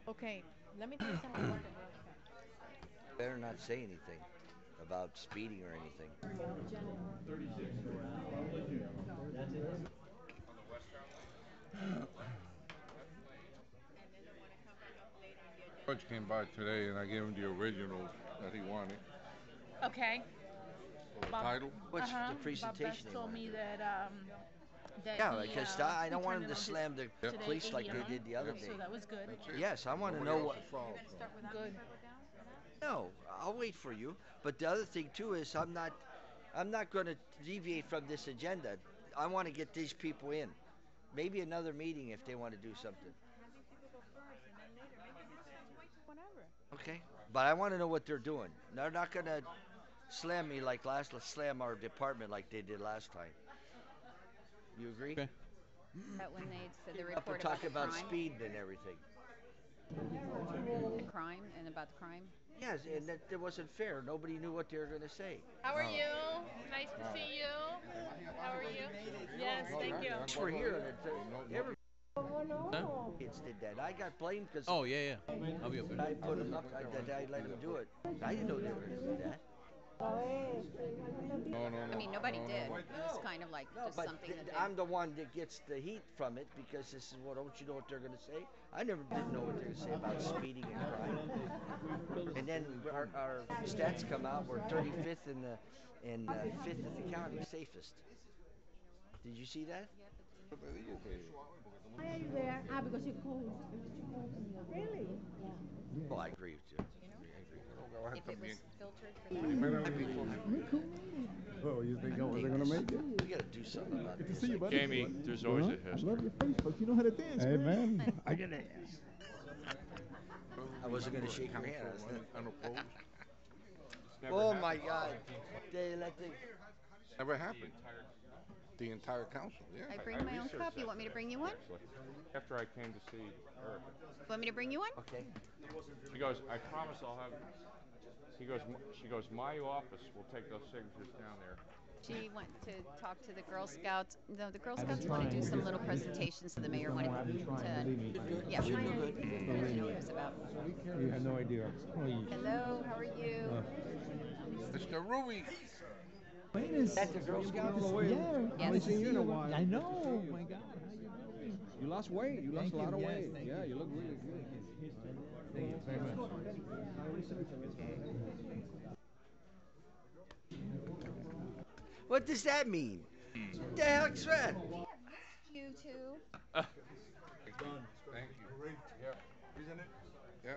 Okay, let me tell you something about the Better not say anything about speeding or anything. George came by today and I gave him the original that he wanted Okay. for the Bob, title. What's uh-huh. the Bob presentation Best they told want me to do? that Yeah, he because I he don't want turned them in to on his slam the Yep. today police like they 80 did the other Yep. so day. that was good. That's it. Yes, I want to Nobody know else what. is fault. So. Good. No, I'll wait for you. But the other thing too is I'm not going to deviate from this agenda. I want to get these people in. Maybe another meeting if they want to do something. Whatever. Okay, but I want to know what they're doing. They're not going to slam me like last. Let's slam our department like they did last time. You agree? Okay. That when they said the Up and report about talk the about crime, speed and everything. and about the crime. Yes, and that it wasn't fair. Nobody knew what they were going to say. How are you? Nice to see you. How are you? Yes, thank you. Thanks for hearing it. Every Huh? kids did that. I got blamed because Oh, yeah, yeah. I'll be up there. I put them up. I let them do it. I didn't know they were going to do that. No, no, no. I mean, nobody no, did. No, It was kind of like No, just but something that they. I'm the one that gets the heat from it because this is what. Don't you know what they're going to say? I never didn't know what they're going to say about speeding and crime. And then our stats come out. We're 35th in the fifth in the county, safest. Did you see that? no. Te digo que Why are you there? Ah, because you called. Really? Oh, I agree with you. I agree. tengo que bajar If it was también. filtered for that. Primera I vez. agree. Oh, you think I I wasn't think gonna this- make it? We got to do something about Good to this. see you, buddy. Jamie, there's always a I history. love your face, but you know how to dance, hey, man. I can dance. I wasn't going to shake your hand. I was gonna- Unopposed. Never Oh happened. my God! They let the Never happened. The entire council, yeah. I bring my own researched cup. You that want me to today, bring you one? actually. After I came to see Erica. Want me to bring you one? okay. She goes, I promise I'll have. She goes, my office will take those signatures down there. She went to talk to the Girl Scouts. No, the Girl Scouts want to do some little presentations to the mayor. Wanted to, yeah, she wanted to know what it was about. You have no idea. Please. Hello, how are you? Mr. Ruby. That's the Girl Scouts. Yeah, I haven't Yes. seen you in a while. I know. Oh, my God. How you doing? You lost weight. You lost Thank a lot you. of Yes, weight. thank Yeah, you. you look really good. Thank you very much. What does that mean? What the heck's that? You too. Thank you. Yeah. Isn't it? Yeah.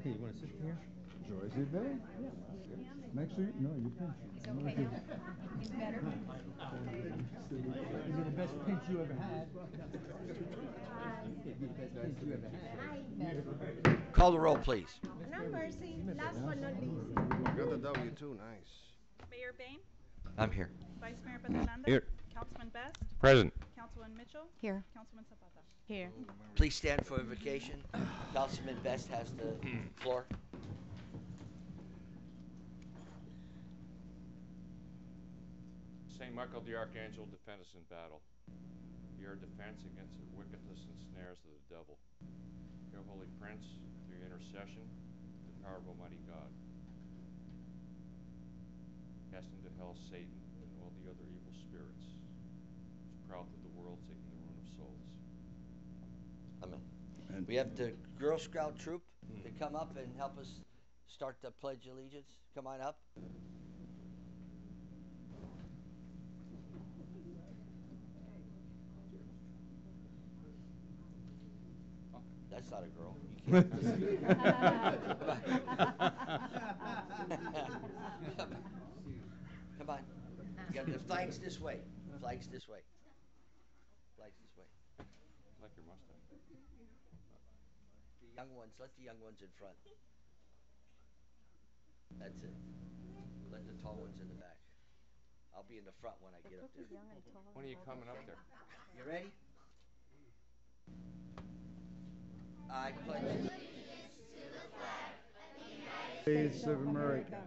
Hey, you want to sit here? Joyce is there? Next to you? No, you can. He's okay now. He's better. You're the best pinch you ever had. You're the best pinch you ever had. Call the roll, please. And I'm Mercy. Last but not least. Got the W2, nice. Mayor Bain, I'm here. Vice Mayor Fernandez, Here. Councilman Best, Present. Councilman Mitchell, Here. Councilman Zapata. Here. Please stand for invocation. Councilman Best has the floor. Saint Michael the Archangel, defend us in battle. Be our defense against the wickedness and snares of the devil. Your Holy Prince, through your intercession, the power of Almighty God. Cast into hell Satan and all the other evil spirits, which prowl through the world seeking the ruin of souls. Amen. We have the Girl Scout troop to come up and help us start the Pledge of Allegiance. Come on up. That's not a girl. You can't. Come on. You got the flags this way. Flags this way. Flags this way. I like your mustache. The young ones, let the young ones in front. That's it. Let the tall ones in the back. I'll be in the front when I get up there. When are you coming up there? You ready? I pledge allegiance States of America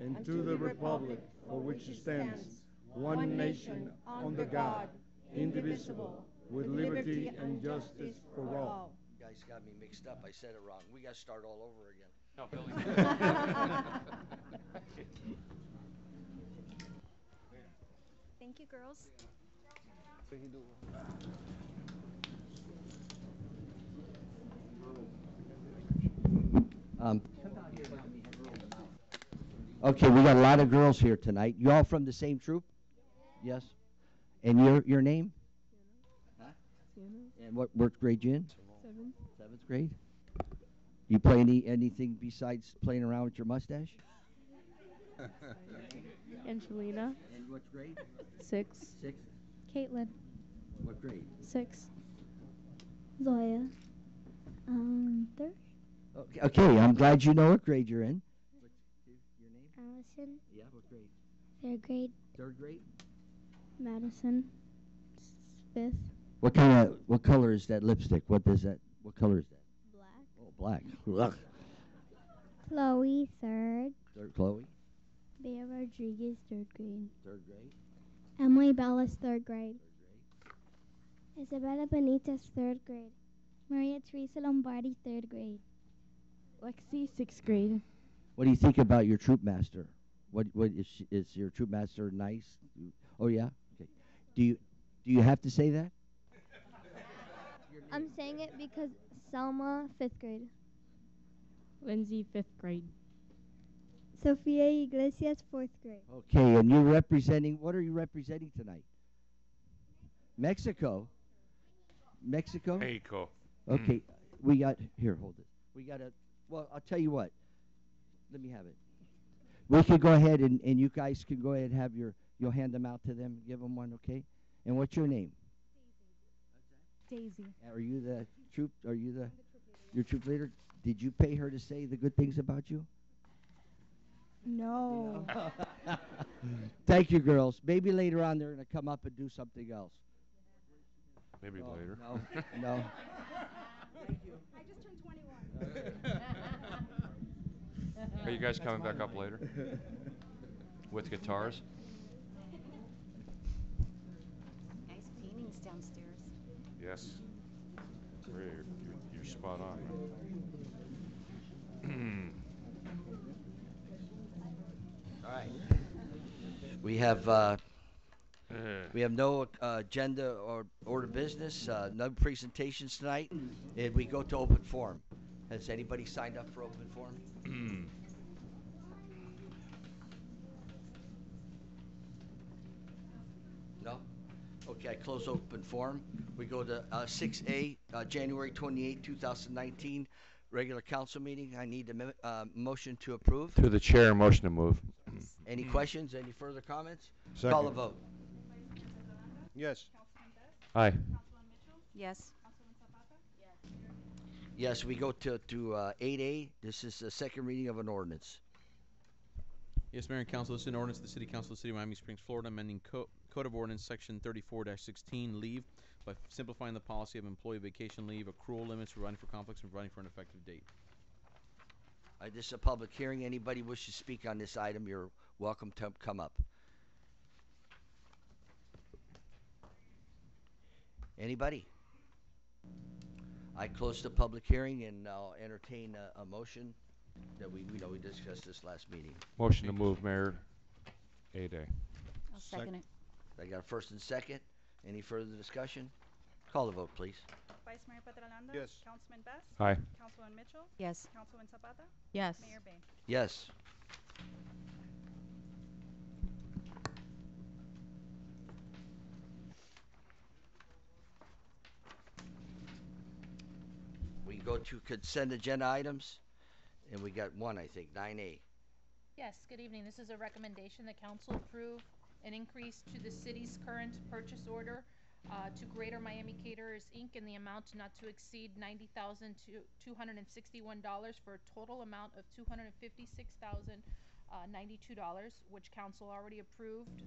and to the republic for which it stands, one nation, under God, indivisible, with liberty and justice for all. You guys got me mixed up. I said it wrong. We got to start all over again. No, Billy. Thank you, girls. Okay, we got a lot of girls here tonight. You all from the same troop? Yes. And your name? Huh? And what grade you in? Seventh grade. You play anything besides playing around with your mustache? Angelina. And what grade? 6. Sixth. Caitlin. What grade? 6. Zoya. Third. Okay, I'm glad you know what grade you're in. What's your name? Allison. Yeah, what grade? Third grade. Third grade. Madison. 5th. What color is that lipstick? What color is that? Black. Oh, black. Ugh. Chloe. 3rd. Third, Chloe. Bea Rodriguez. 3rd grade. Third grade. Emily Bellis. 3rd grade. Third grade. Isabella Benitez. 3rd grade. Maria Teresa Lombardi. 3rd grade. Lexi, 6th grade. What do you think about your troop master? What is your troop master nice? Oh yeah. Okay. Do you have to say that? I'm saying it because Selma. 5th grade. Lindsay, 5th grade. Sofia Iglesias. 4th grade. Okay, and you're representing. What are you representing tonight? Mexico. Mexico. Mexico. Okay, we got here. Hold it. We got a. Well, I'll tell you what. Let me have it. We could go ahead and you guys can go ahead and have you'll hand them out to them. Give them one, okay? And what's your name? Daisy. Are you the troop? Are you your troop leader? Did you pay her to say the good things about you? No. Thank you, girls. Maybe later on they're going to come up and do something else. Maybe later. No. I just turned 21. Are you guys coming back up later? With guitars? Nice paintings downstairs. Yes. Great. You're spot on. All right. We have no agenda or order business, no presentations tonight, and we go to open forum. Has anybody signed up for open forum? No? Okay, I close open forum. We go to 6A, January 28, 2019, regular council meeting. I need a motion to approve. Through the chair, motion to move. Any questions? Any further comments? Second. Call a vote. Yes. Aye. Yes. Yes, we go to 8A. This is the second reading of an ordinance. Yes, Mayor and Council, this is an ordinance of the City Council of the City of Miami Springs, Florida, amending Code of Ordinance Section 34-16, leave, by simplifying the policy of employee vacation leave, accrual limits, providing for conflicts, and providing for an effective date. This is a public hearing. Anybody wishes to speak on this item, you're welcome to come up. Anybody? I close the public hearing and I'll entertain a motion that we discussed this last meeting. Motion to move, Mayor. 8A. I'll second it. I got a first and second. Any further discussion? Call the vote, please. Vice Mayor Petralanda. Yes. Councilman Best. Aye. Councilwoman Mitchell. Yes. Councilwoman Zapata. Yes. Mayor Bay. Yes. We go to consent agenda items, and we got one, I think, 9A. Yes, good evening. This is a recommendation that council approve an increase to the city's current purchase order to Greater Miami Caterers, Inc. in the amount not to exceed $90,261 for a total amount of $256,092, which council already approved,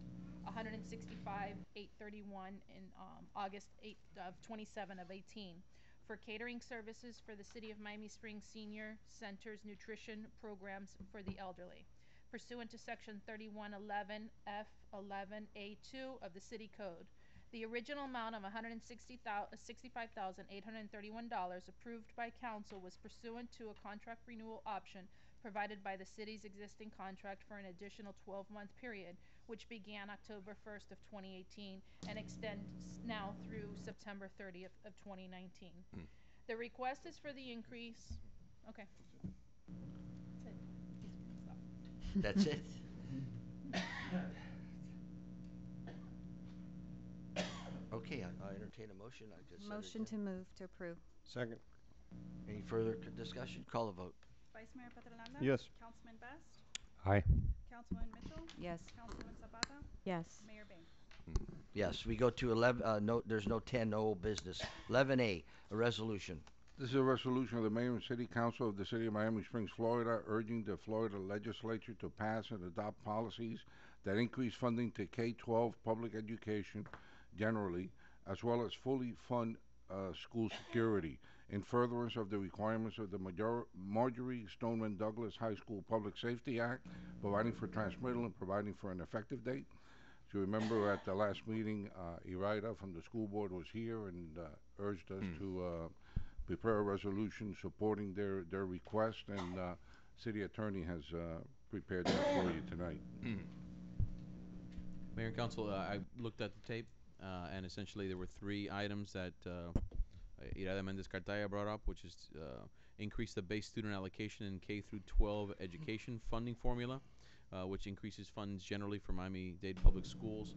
$165,831 in August 8th of 27 of 18. for catering services for the City of Miami Springs Senior Center's nutrition programs for the elderly, pursuant to Section 3111 F11A2 of the City Code. The original amount of $165,831 approved by council was pursuant to a contract renewal option provided by the city's existing contract for an additional 12-month period, which began October 1st of 2018 and extends now through September 30th of 2019. The request is for the increase. Okay. That's it. Stop. That's it? Okay, I entertain a motion. I just Motion to move to approve. Second. Any further discussion? Call a vote. Vice Mayor Petrolanda? Yes. Councilman Best? Aye. Councilwoman Mitchell? Yes. Councilwoman Zapata? Yes. Mayor Bain? Yes, we go to 11, no, there's no 10, no old business. 11A, a resolution. This is a resolution of the Mayor and City Council of the City of Miami Springs, Florida, urging the Florida Legislature to pass and adopt policies that increase funding to K-12 public education generally, as well as fully fund school security, in furtherance of the requirements of the Marjorie Stoneman Douglas High School Public Safety Act, providing for transmittal and providing for an effective date. So remember at the last meeting, Iraida from the school board was here and urged us to prepare a resolution supporting their request, and city attorney has prepared that for you tonight. Mayor and Council, I looked at the tape, and essentially there were three items that Iraida Mendez Cartaya brought up, which is increase the base student allocation in K through 12 education funding formula, which increases funds generally for Miami-Dade public schools.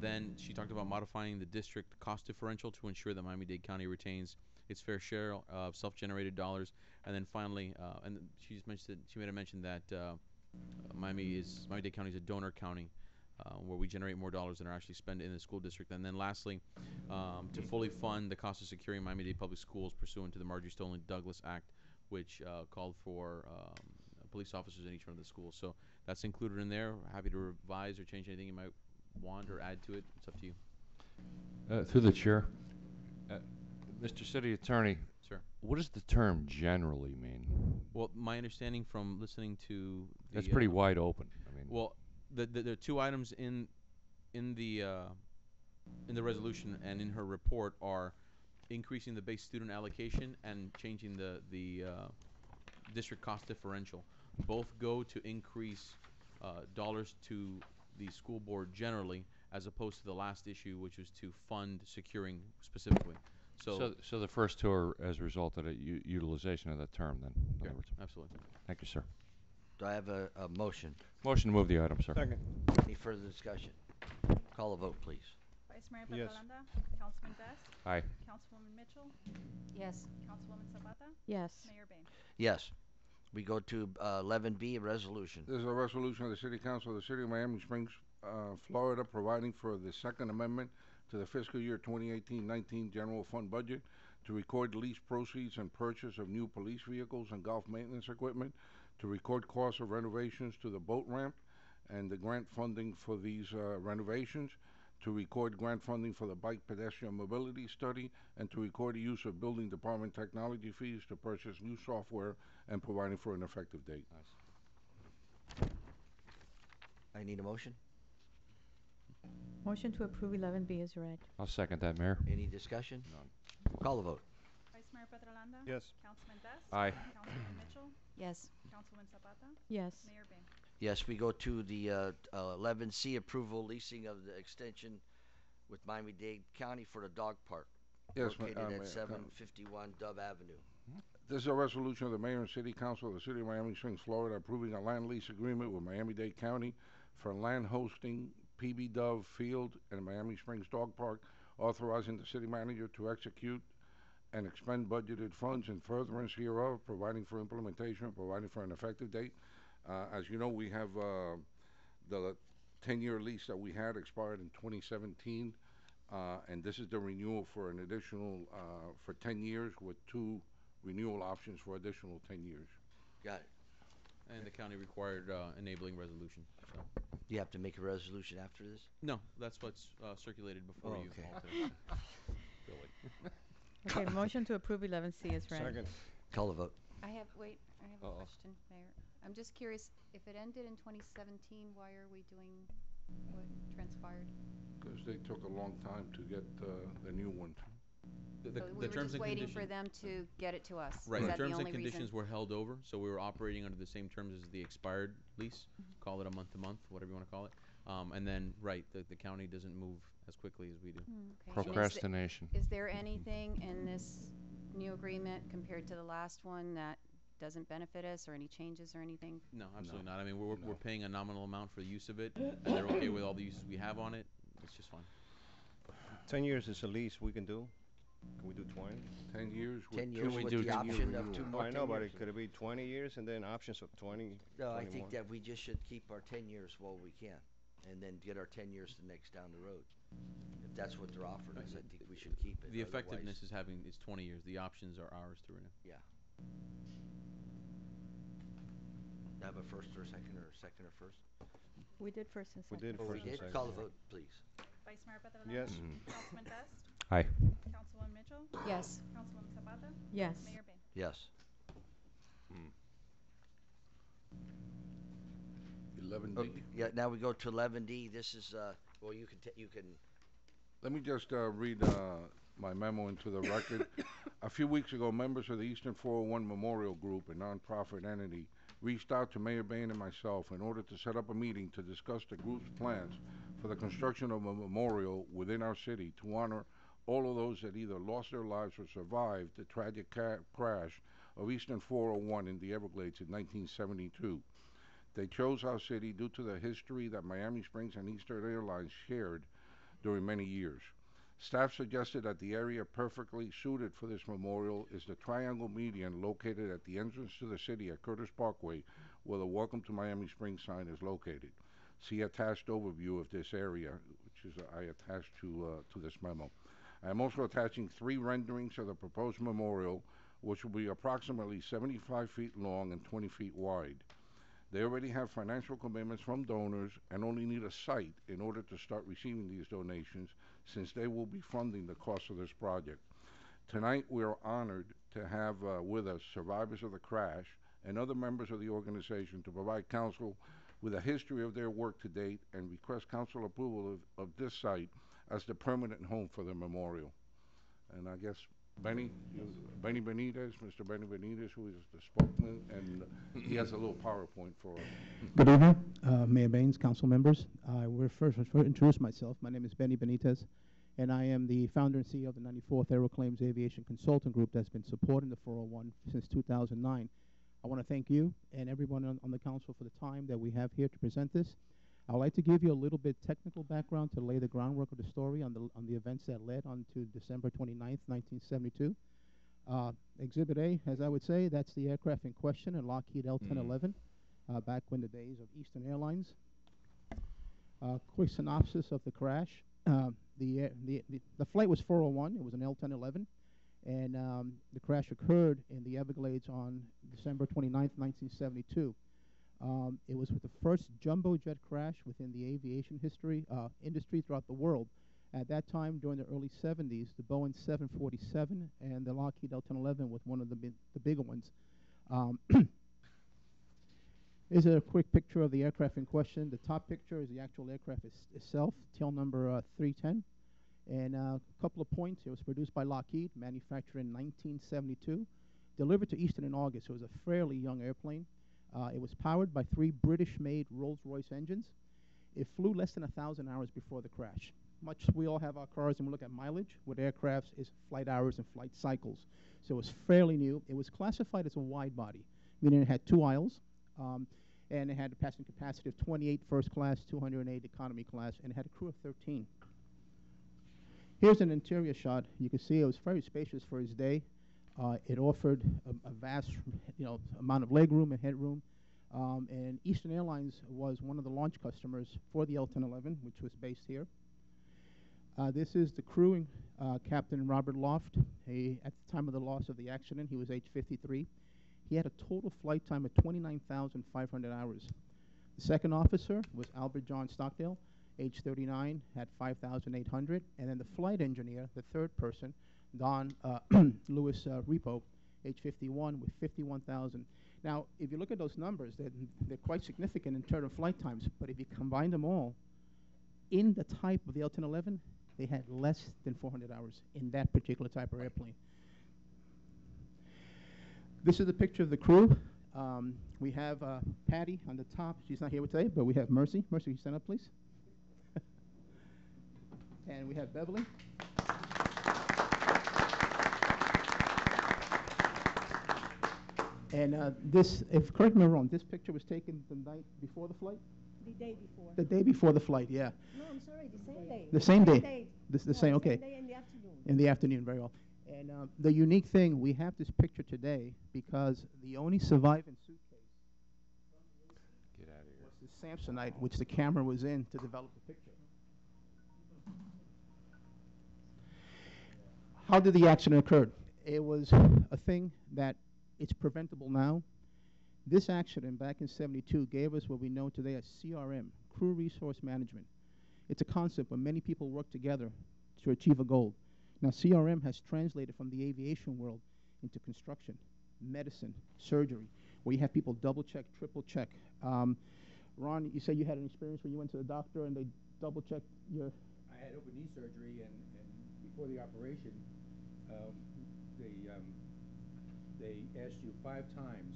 Then she talked about modifying the district cost differential to ensure that Miami-Dade County retains its fair share of self-generated dollars. And then finally, and she just mentioned, she made a mention that Miami-Dade County is a donor county, where we generate more dollars than are actually spent in the school district. And then lastly, to fully fund the cost of securing Miami-Dade public schools pursuant to the Marjorie Stoneman Douglas Act, which called for police officers in each one of the schools. So that's included in there. Happy to revise or change anything you might want or add to it. It's up to you. Through the chair, Mr. City Attorney, Sir. what does the term generally mean? Well, my understanding from listening to the, That's pretty wide open. I mean, well, the two items in the resolution and in her report are increasing the base student allocation and changing the district cost differential. Both go to increase dollars to the school board generally, as opposed to the last issue, which was to fund securing specifically. So the first two are as a result of the utilization of that term, then. In other words. Absolutely. Thank you, sir. Do I have a motion? Motion to move the item, sir. Second. Any further discussion? Call a vote, please. Vice Mayor Yes. Petrolanda? Councilman Best? Aye. Councilwoman Mitchell? Yes. Councilwoman Zapata? Yes. Mayor Bain? Yes. We go to 11B, a resolution. This is a resolution of the City Council of the City of Miami Springs, Florida, providing for the Second Amendment to the fiscal year 2018-19 general fund budget to record lease proceeds and purchase of new police vehicles and golf maintenance equipment, to record costs of renovations to the boat ramp and the grant funding for these renovations, to record grant funding for the bike pedestrian mobility study, and to record the use of building department technology fees to purchase new software and providing for an effective date. Nice. I need a motion. Motion to approve 11B is read. I'll second that, Mayor. Any discussion? None. Call a vote. Vice Mayor Petrolanda? Yes. Councilman Best? Aye. Councilwoman Mitchell? Yes. Councilwoman Zapata? Yes. Mayor Bain? Yes, we go to the 11C, approval leasing of the extension with Miami-Dade County for the dog park Yes, located Mayor. at 751 Dove Avenue. This is a resolution of the Mayor and City Council of the City of Miami Springs, Florida, approving a land lease agreement with Miami-Dade County for land hosting PB Dove Field and Miami Springs Dog Park, authorizing the city manager to execute and expend budgeted funds in furtherance hereof, providing for implementation, providing for an effective date. As you know, we have the 10-year lease that we had expired in 2017, and this is the renewal for an additional for 10 years with 2 renewal options for additional 10 years. Got it. And the county required enabling resolution. So. You have to make a resolution after this? No, that's what's circulated before you. Okay. All today. Billy. Okay, motion to approve 11C is read. Second. Call the vote. I have a question, Mayor. I'm just curious, if it ended in 2017, why are we doing what transpired? Because they took a long time to get the new one. So we were just waiting for them to get it to us. Right, Is the that the terms and only conditions reason? were held over, so we were operating under the same terms as the expired lease. Call it a month to month, whatever you want to call it. And then, right, the county doesn't move as quickly as we do. Okay. And is the- Procrastination. Is there anything in this new agreement compared to the last one that doesn't benefit us, or any changes or anything? No, absolutely not. I mean, we're paying a nominal amount for the use of it, and they're okay with all the uses we have on it. It's just fine. 10 years is the least we can do. Can we do 20? 10 years. 10 with years two with year the option of renewal. 2 Oh, more I 10 know, but years. could it be 20 years and then options of 20? No, I 20 think more? that we just should keep our 10 years while we can, and then get our 10 years the next down the road. If that's what they're offering us, I think we should keep it. The Otherwise- effectiveness is 20 years. The options are ours to renew. Yeah. Have a first or second or first? We did first and We second. did Oh, we first and did? second. Call the vote, please. Vice Mayor Petrolanda. Yes. Councilman Best. Aye. Councilwoman Mitchell. Yes. Councilwoman Zapata. Yes. Mayor Bain. Yes. 11D. Okay, yeah, now we go to 11D. This is, well, you can, Let me just read my memo into the record. A few weeks ago, members of the Eastern 401 Memorial Group, a nonprofit entity, reached out to Mayor Bain and myself in order to set up a meeting to discuss the group's plans for the construction of a memorial within our city to honor all of those that either lost their lives or survived the tragic crash of Eastern 401 in the Everglades in 1972. They chose our city due to the history that Miami Springs and Eastern Airlines shared during many years. Staff suggested that the area perfectly suited for this memorial is the Triangle Median located at the entrance to the city at Curtis Parkway, where the Welcome to Miami Springs sign is located. See attached overview of this area, which is I attached to this memo. I am also attaching 3 renderings of the proposed memorial, which will be approximately 75 feet long and 20 feet wide. They already have financial commitments from donors and only need a site in order to start receiving these donations, since they will be funding the cost of this project. Tonight, we are honored to have with us survivors of the crash and other members of the organization to provide council with a history of their work to date and request council approval of this site as the permanent home for the memorial. And I guess Benny Benitez, Mr. Benny Benitez, who is the spokesman, and he has a little PowerPoint for us. Good evening, Mayor Baines, council members. I will first introduce myself. My name is Benny Benitez, and I am the founder and CEO of the 94th Aeroclaims Aviation Consulting Group that's been supporting the 401 since 2009. I want to thank you and everyone on the council for the time that we have here to present this. I'd like to give you a little bit technical background to lay the groundwork of the story on the events that led on to December 29th, 1972. Exhibit A, as I would say, that's the aircraft in question, a Lockheed L-1011, back when the days of Eastern Airlines. Quick synopsis of the crash. The flight was 401. It was an L-1011, and the crash occurred in the Everglades on December 29th, 1972. It was the first jumbo jet crash within the aviation industry throughout the world. At that time, during the early 70s, the Boeing 747 and the Lockheed L-1011 was one of the bigger ones. Here's a quick picture of the aircraft in question. The top picture is the actual aircraft itself, tail number 310. And a couple of points, it was produced by Lockheed, manufactured in 1972, delivered to Eastern in August. It was a fairly young airplane. It was powered by 3 British-made Rolls-Royce engines. It flew less than 1,000 hours before the crash. Much we all have our cars and we look at mileage. With aircrafts, is flight hours and flight cycles. So it was fairly new. It was classified as a wide body, meaning it had 2 aisles, and it had a passenger capacity of 28 first class, 208 economy class, and it had a crew of 13. Here's an interior shot. You can see it was very spacious for its day. It offered a vast, amount of legroom and headroom. And Eastern Airlines was one of the launch customers for the L-1011, which was based here. This is the crewing Captain Robert Loft. At the time of the loss of the accident, he was age 53. He had a total flight time of 29,500 hours. The second officer was Albert John Stockdale, age 39, had 5,800. And then the flight engineer, the third person, Don Lewis Repo, age 51, with 51,000. Now, if you look at those numbers, they're quite significant in terms of flight times, but if you combine them all, in the type of the L-1011, they had less than 400 hours in that particular type of airplane. This is a picture of the crew. We have Patty on the top. She's not here today, but we have Mercy. Mercy, can you stand up, please? And we have Beverly. And this, if correct me if I'm wrong, this picture was taken the night before the flight? The day before. The day before the flight, yeah. No, I'm sorry, the same day. The same day. The same, okay. Same day in the afternoon. In the afternoon, very well. And the unique thing, we have this picture today because the only surviving suitcase Get out of here. was the Samsonite, which the camera was in to develop the picture. How did the accident occur? It was a thing that it's preventable now. This accident back in '72 gave us what we know today as CRM, Crew Resource Management. It's a concept where many people work together to achieve a goal. Now, CRM has translated from the aviation world into construction, medicine, surgery, where you have people double check, triple check. Ron, you said you had an experience when you went to the doctor and they double checked your... I had open knee surgery, and before the operation, they asked you 5 times,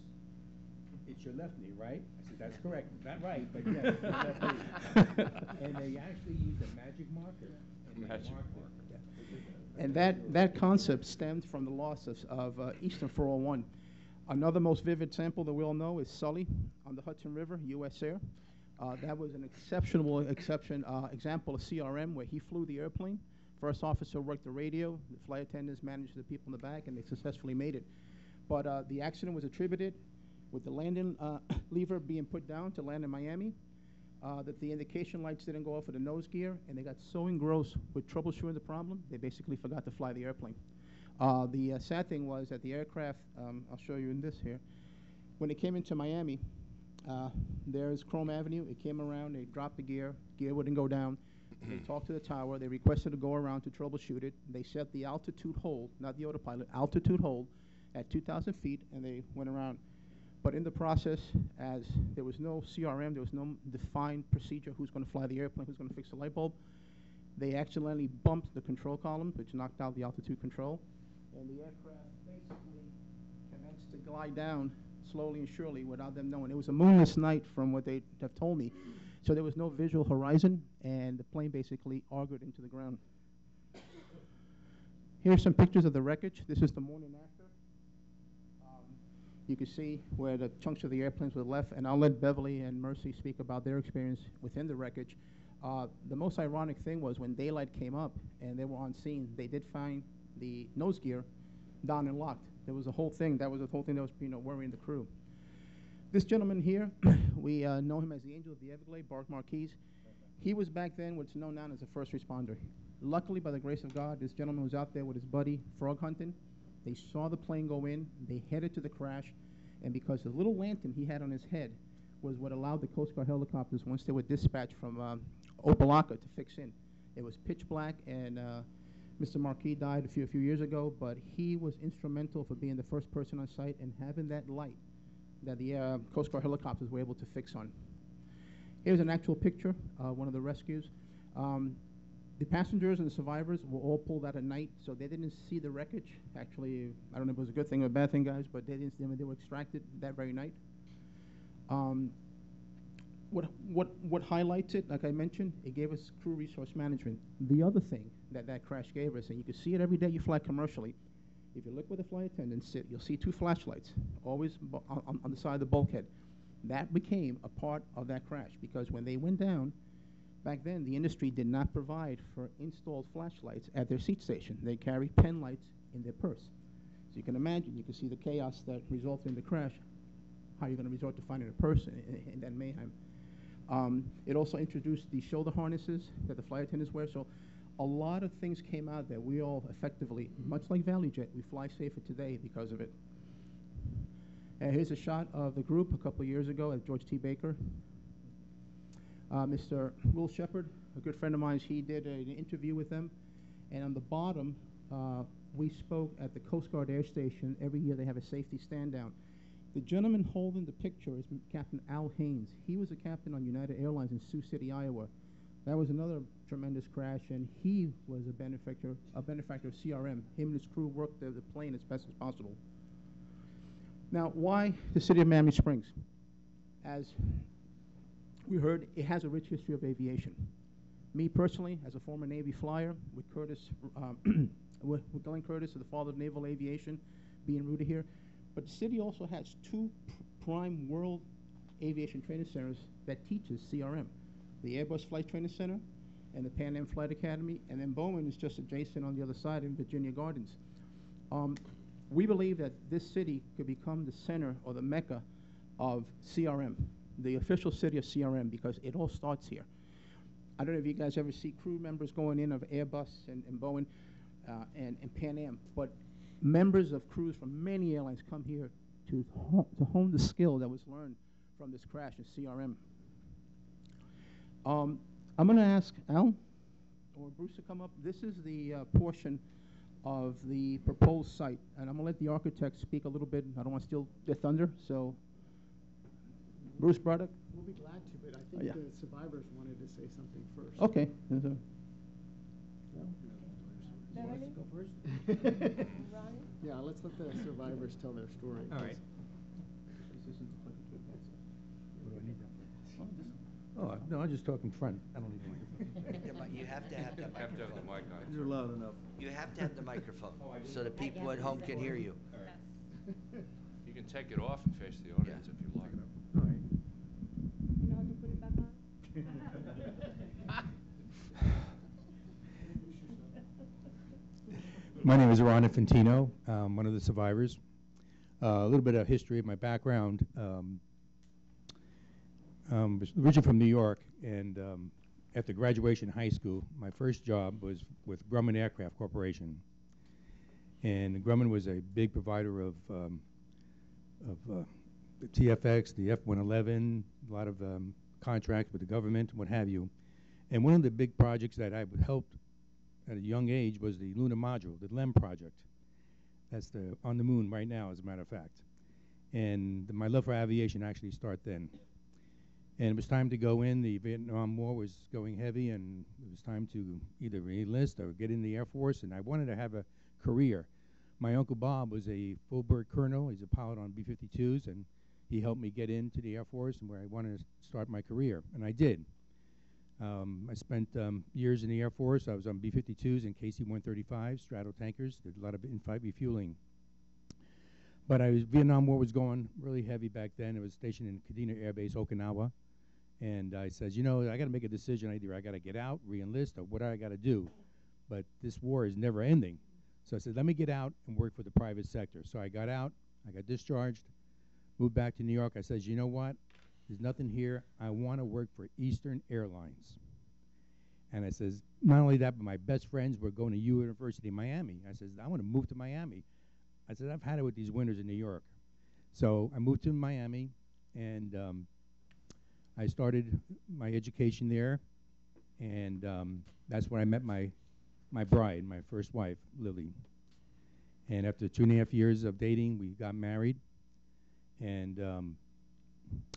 it's your left knee, right? I said, that's correct. Not right, but yes, it's your left knee. And they actually used a magic marker. And they marked it. And that concept stemmed from the loss of Eastern 401. Another most vivid sample that we all know is Sully on the Hudson River, U.S. Air. That was an example of CRM where he flew the airplane. First officer worked the radio, the flight attendants managed the people in the back, and they successfully made it. But the accident was attributed with the landing lever being put down to land in Miami, that the indication lights didn't go off with the nose gear, and they got so engrossed with troubleshooting the problem, they basically forgot to fly the airplane. The sad thing was that the aircraft, I'll show you in this here, when it came into Miami, there's Chrome Avenue, it came around, they dropped the gear wouldn't go down. They talked to the tower, they requested to go around to troubleshoot it. They set the altitude hold, not the autopilot, altitude hold at 2,000 feet, and they went around. But in the process, as there was no CRM, there was no defined procedure who's going to fly the airplane, who's going to fix the light bulb, they accidentally bumped the control column, which knocked out the altitude control, and the aircraft basically commenced to glide down slowly and surely without them knowing. It was a moonless night from what they have told me, so there was no visual horizon, and the plane basically augured into the ground. Here's some pictures of the wreckage. This is the morning after. You can see where the chunks of the airplanes were left, and I'll let Beverly and Mercy speak about their experience within the wreckage. The most ironic thing was when daylight came up and they were on scene, they did find the nose gear down and locked. There was a whole thing. That was the whole thing that was, worrying the crew. This gentleman here, we know him as the Angel of the Everglades, Bart Marquise. He was back then what's known now as a first responder. Luckily, by the grace of God, this gentleman was out there with his buddy frog hunting. They saw the plane go in, they headed to the crash, and because the little lantern he had on his head was what allowed the Coast Guard helicopters, once they were dispatched from Opelika, to fix in. It was pitch black, and Mr. Marquis died a few years ago, but he was instrumental for being the first person on site and having that light that the Coast Guard helicopters were able to fix on. Here's an actual picture of one of the rescues. The passengers and the survivors were all pulled out at night, so they didn't see the wreckage. Actually, I don't know if it was a good thing or a bad thing, guys, but they didn't see them. They were extracted that very night. What highlights it, like I mentioned, it gave us crew resource management. The other thing that crash gave us, and you can see it every day you fly commercially, if you look where the flight attendants sit, you'll see 2 flashlights, always on the side of the bulkhead. That became a part of that crash, because when they went down, back then the industry did not provide for installed flashlights at their seat station. They carried pen lights in their purse. So you can imagine, you can see the chaos that resulted in the crash, how you're going to resort to finding a person in that mayhem. It also introduced the shoulder harnesses that the flight attendants wear. So a lot of things came out that we all effectively, much like ValueJet, we fly safer today because of it. Here's a shot of the group a couple of years ago at George T. Baker. Mr. Will Shepard, a good friend of mine, he did an interview with them. And on the bottom we spoke at the Coast Guard Air Station. Every year they have a safety stand down. The gentleman holding the picture is Captain Al Haynes. He was a captain on United Airlines in Sioux City, Iowa. That was another tremendous crash, and he was a benefactor of CRM. Him and his crew worked the plane as best as possible. Now, why the city of Miami Springs? As we heard, it has a rich history of aviation. Me personally, as a former Navy flyer with Curtis, with Glenn Curtis, the father of naval aviation, being rooted here. But the city also has two prime world aviation training centers that teaches CRM. The Airbus Flight Training Center and the Pan Am Flight Academy, and then Bowen is just adjacent on the other side in Virginia Gardens. We believe that this city could become the center or the mecca of CRM, the official city of CRM, because it all starts here. I don't know if you guys ever see crew members going in of Airbus and Boeing and Pan Am, but members of crews from many airlines come here to hone the skill that was learned from this crash in CRM. I'm going to ask Al or Bruce to come up. This is the portion of the proposed site, and I'm going to let the architect speak a little bit. I don't want to steal their thunder, so Bruce Braddock. We'll be glad to, but I think the survivors wanted to say something first. Okay. Beverly? Go first? Yeah, let's let the survivors tell their story. All right. Oh, no, I'm just talking front. I don't need a microphone. You have to have that Have to have microphone. the mic on. These are loud enough. You have to have the microphone so that people at home can hear you. You can take it off and face the audience if you like. All right. You know how to put it back on? My name is Ron Infantino. I'm one of the survivors. A little bit of history of my background. Originally from New York, and after graduation high school, my first job was with Grumman Aircraft Corporation. And Grumman was a big provider of the TFX, the F-111, a lot of contracts with the government, what have you. And one of the big projects that I helped at a young age was the lunar module, the LEM project. That's on the moon right now, as a matter of fact. And my love for aviation actually started then. And it was time to go in. The Vietnam War was going heavy, and it was time to either enlist or get in the Air Force, and I wanted to have a career. My Uncle Bob was a full bird colonel. He's a pilot on B-52s, and he helped me get into the Air Force and where I wanted to start my career, and I did. I spent years in the Air Force. I was on B-52s and KC-135 straddle tankers, did a lot of in-flight refueling. But Vietnam War was going really heavy back then. It was stationed in Kadena Air Base, Okinawa. And I said, you know, I got to make a decision. Either I got to get out, re-enlist, or what I got to do. But this war is never ending. So I said, let me get out and work for the private sector. So I got out. I got discharged, moved back to New York. I said, you know what? There's nothing here. I want to work for Eastern Airlines. And I says, not only that, but my best friends were going to University of Miami. I says, I want to move to Miami. I said, I've had it with these winters in New York. So I moved to Miami, and I started my education there, and that's when I met my bride, my first wife, Lily. And after 2.5 years of dating, we got married, and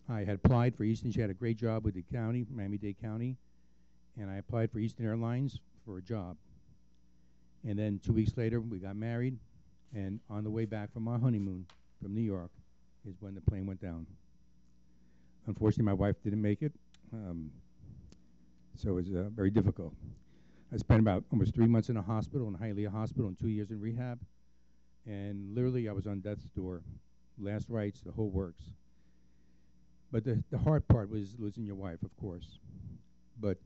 I had applied for Eastern. She had a great job with the county, Miami-Dade County, and I applied for Eastern Airlines for a job. And then 2 weeks later, we got married, and on the way back from our honeymoon from New York is when the plane went down. Unfortunately, my wife didn't make it, so it was very difficult. I spent about almost 3 months in a hospital, in Hialeah Hospital, and 2 years in rehab. And literally, I was on death's door, last rites, the whole works. But the hard part was losing your wife, of course. But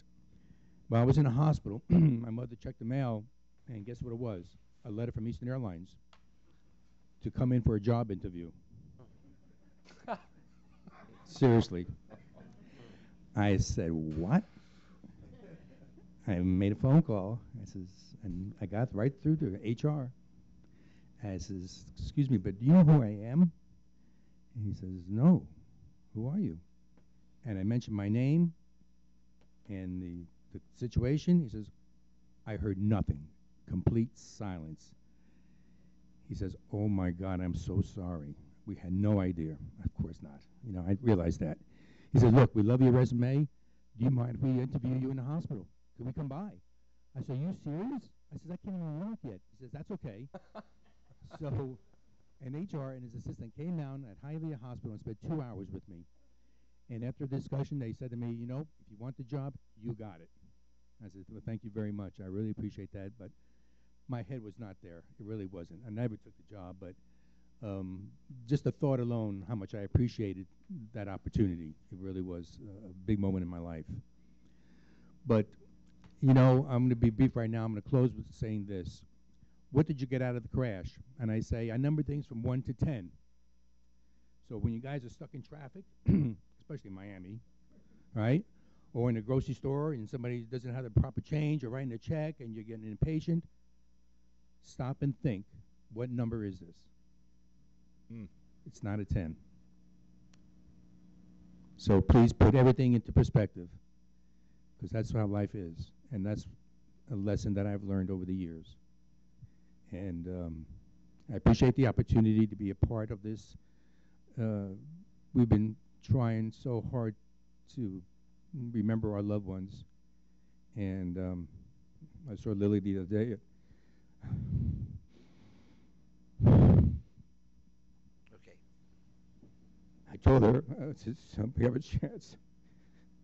while I was in a hospital, my mother checked the mail, and guess what it was? A letter from Eastern Airlines to come in for a job interview. Seriously. I said, what? I made a phone call. I says, and I got right through to HR. I says, excuse me, but do you know who I am? And he says, no. Who are you? And I mentioned my name and the situation. He says, I heard nothing. complete silence. He says, "Oh my God, I'm so sorry. We had no idea." Of course not. You know, I realized that. He says, "Look, we love your resume. Do you mind if we interview you in the hospital? Could we come by?" I said, "Are you serious?" I said, "I can't even walk yet." He says, "That's okay." So an HR and his assistant came down at Hialeah Hospital and spent 2 hours with me. And after a discussion, they said to me, "You know, if you want the job, you got it." I said, "Well, thank you very much. I really appreciate that." But my head was not there. It really wasn't. I never took the job, but just the thought alone, how much I appreciated that opportunity. It really was a big moment in my life. But, you know, I'm going to be brief right now. I'm going to close with saying this. What did you get out of the crash? And I say, I number things from 1 to 10. So when you guys are stuck in traffic, especially in Miami, right? Or in a grocery store and somebody doesn't have the proper change or writing a check and you're getting impatient, stop and think, what number is this? It's not a 10. So please put everything into perspective, because that's how life is. And that's a lesson that I've learned over the years. And I appreciate the opportunity to be a part of this. We've been trying so hard to remember our loved ones. And I saw Lily the other day. Okay. I told her, we have a chance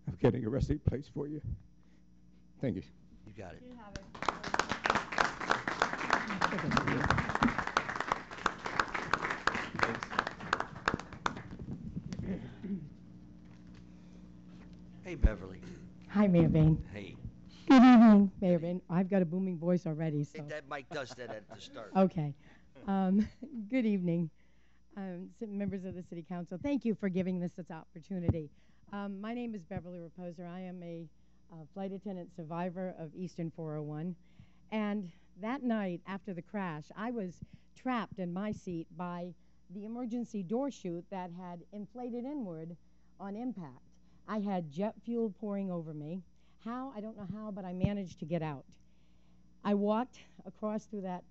of getting a resting place for you. Thank you. You got it. You have it. Hey, Beverly. Hi, Mayor Bain. Hey. Good evening, Mayor Bain. I've got a booming voice already, so. Hey, that Mike does that at the start. Okay. Good evening, members of the City Council. Thank you for giving this opportunity. My name is Beverly Reposer. I am a flight attendant survivor of Eastern 401. And that night after the crash, I was trapped in my seat by the emergency door chute that had inflated inward on impact. I had jet fuel pouring over me. How? I don't know how, but I managed to get out. I walked across through that,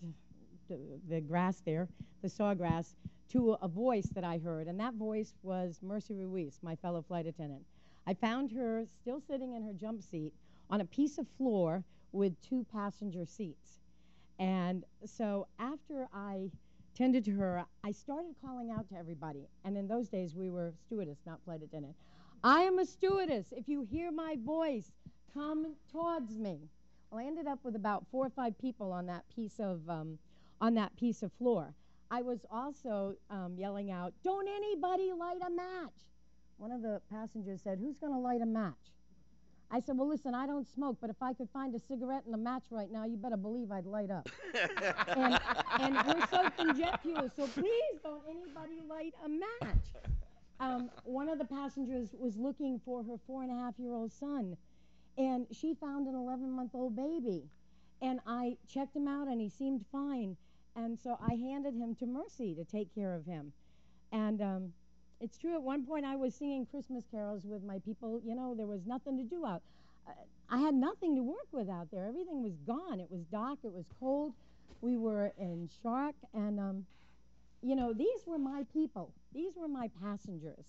the grass there, the sawgrass, to a voice that I heard, and that voice was Mercy Ruiz, my fellow flight attendant. I found her still sitting in her jump seat on a piece of floor with 2 passenger seats. And so after I tended to her, I started calling out to everybody. And in those days, we were stewardess, not flight attendant. "I am a stewardess. If you hear my voice, come towards me." Well, I ended up with about 4 or 5 people on that piece of floor. I was also yelling out, "Don't anybody light a match." One of the passengers said, "Who's going to light a match?" I said, "Well, listen, I don't smoke, but if I could find a cigarette and a match right now, you better believe I'd light up." and we're soaked in jet fuel, so please don't anybody light a match. One of the passengers was looking for her 4.5-year-old son, and she found an 11-month-old baby. And I checked him out, and he seemed fine. And so I handed him to Mercy to take care of him. And it's true, at one point I was singing Christmas carols with my people. You know, there was nothing to do out. I had nothing to work with out there. Everything was gone. It was dark. It was cold. We were in shock. And, you know, these were my people. These were my passengers.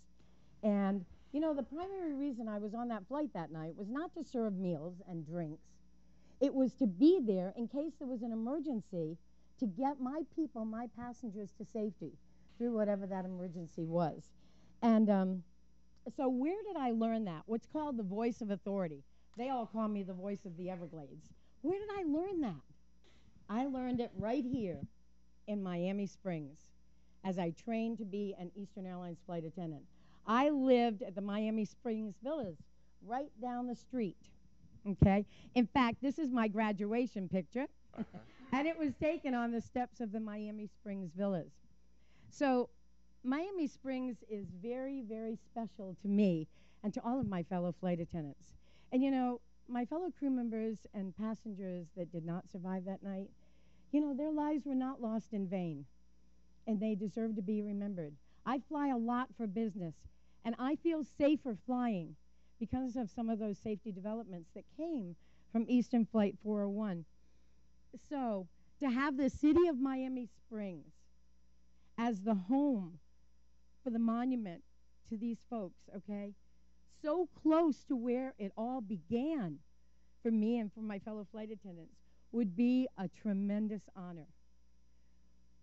And, you know, the primary reason I was on that flight that night was not to serve meals and drinks. It was to be there in case there was an emergency to get my people, my passengers, to safety through whatever that emergency was. And so where did I learn that? What's called the voice of authority. They all call me the voice of the Everglades. Where did I learn that? I learned it right here in Miami Springs as I trained to be an Eastern Airlines flight attendant. I lived at the Miami Springs Villas right down the street, okay? In fact, this is my graduation picture. And it was taken on the steps of the Miami Springs Villas. So Miami Springs is very, very special to me and to all of my fellow flight attendants. And, you know, my fellow crew members and passengers that did not survive that night, you know, their lives were not lost in vain, and they deserve to be remembered. I fly a lot for business, and I feel safer flying because of some of those safety developments that came from Eastern Flight 401. So, to have the city of Miami Springs as the home for the monument to these folks, okay, so close to where it all began for me and for my fellow flight attendants, would be a tremendous honor.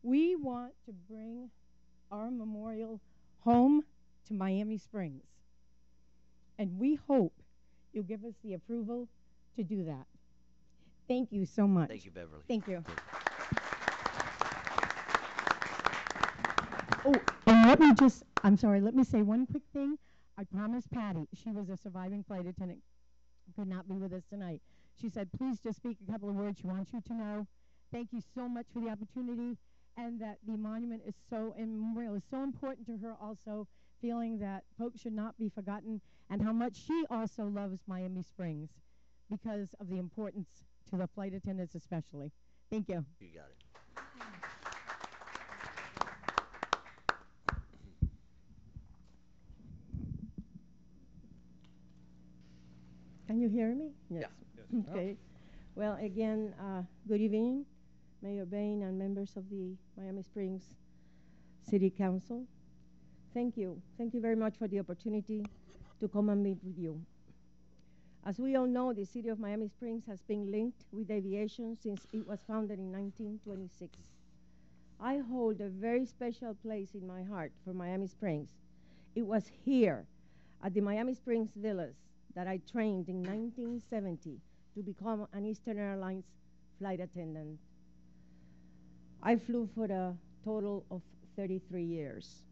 We want to bring our memorial home to Miami Springs, and we hope you'll give us the approval to do that. Thank you so much. Thank you, Beverly. Thank you. Oh, and let me say one quick thing. I promised Patty, she was a surviving flight attendant, could not be with us tonight. She said, please just speak a couple of words. She wants you to know. Thank you so much for the opportunity, and that the monument is and memorial is so important to her also, feeling that folks should not be forgotten, and how much she also loves Miami Springs because of the importance to the flight attendants especially. Thank you. You got it. Can you hear me? Yes. Yeah. Okay. Well, again, good evening, Mayor Bain and members of the Miami Springs City Council. Thank you. Thank you very much for the opportunity to come and meet with you. As we all know, the city of Miami Springs has been linked with aviation since it was founded in 1926. I hold a very special place in my heart for Miami Springs. It was here at the Miami Springs Villas that I trained in 1970 to become an Eastern Airlines flight attendant. I flew for a total of 33 years.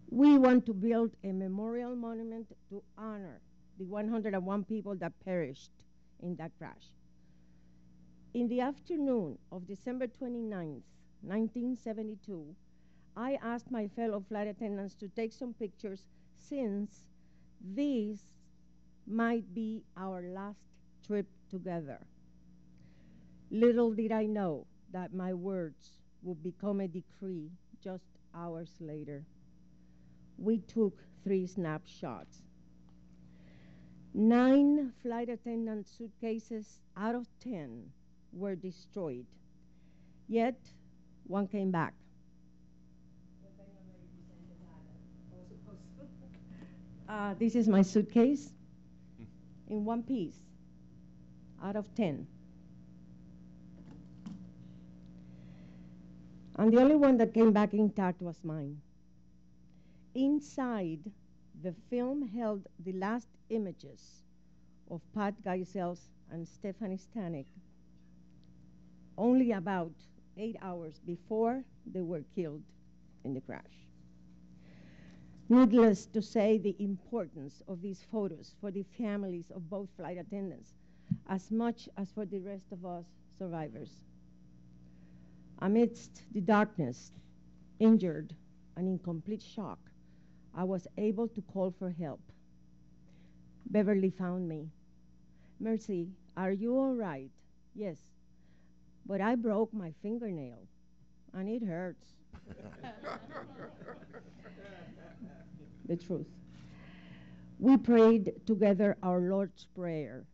We want to build a memorial monument to honor the 101 people that perished in that crash. In the afternoon of December 29th, 1972, I asked my fellow flight attendants to take some pictures since this might be our last trip together. Little did I know that my words would become a decree just hours later. We took 3 snapshots. 9 flight attendant suitcases out of 10 were destroyed, yet 1 came back. This is my suitcase in 1 piece out of 10. And the only one that came back intact was mine. Inside, the film held the last images of Pat Geisels and Stephanie Stanek, only about 8 hours before they were killed in the crash. Needless to say, the importance of these photos for the families of both flight attendants, as much as for the rest of us survivors. Amidst the darkness, injured and in complete shock, I was able to call for help. Beverly found me. Mercy, are you all right? Yes, but I broke my fingernail, and it hurts. The truth. We prayed together our Lord's Prayer.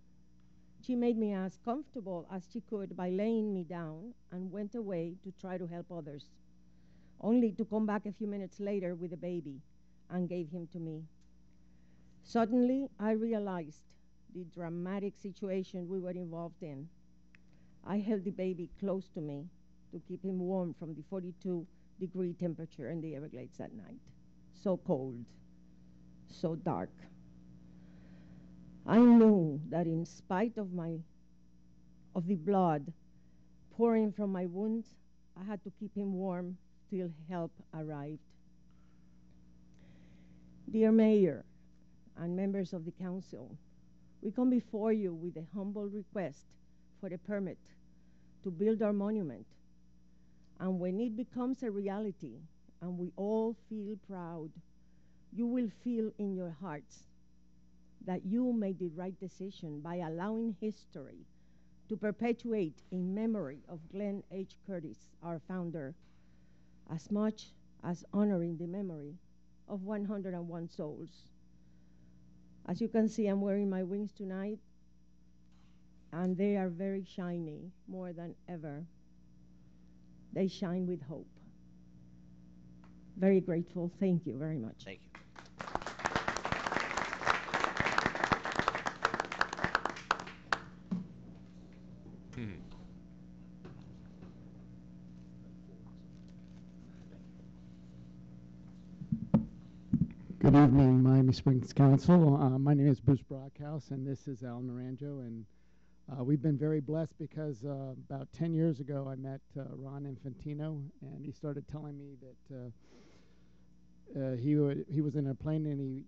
She made me as comfortable as she could by laying me down and went away to try to help others, only to come back a few minutes later with a baby and gave him to me. Suddenly, I realized the dramatic situation we were involved in. I held the baby close to me to keep him warm from the 42-degree temperature in the Everglades at night. So cold, so dark. I knew that in spite of the blood pouring from my wound, I had to keep him warm till help arrived. Dear Mayor and members of the council, we come before you with a humble request for a permit to build our monument. And when it becomes a reality and we all feel proud, you will feel in your hearts that you made the right decision by allowing history to perpetuate in memory of Glenn H. Curtis, our founder, as much as honoring the memory of 101 souls. As you can see, I'm wearing my wings tonight. and they are very shiny, more than ever. They shine with hope. Very grateful. Thank you very much. Thank you. Good evening, Miami Springs Council. My name is Bruce Brockhouse, and this is Al Naranjo. And we've been very blessed because about 10 years ago, I met Ron Infantino, and he started telling me that he was in a plane and he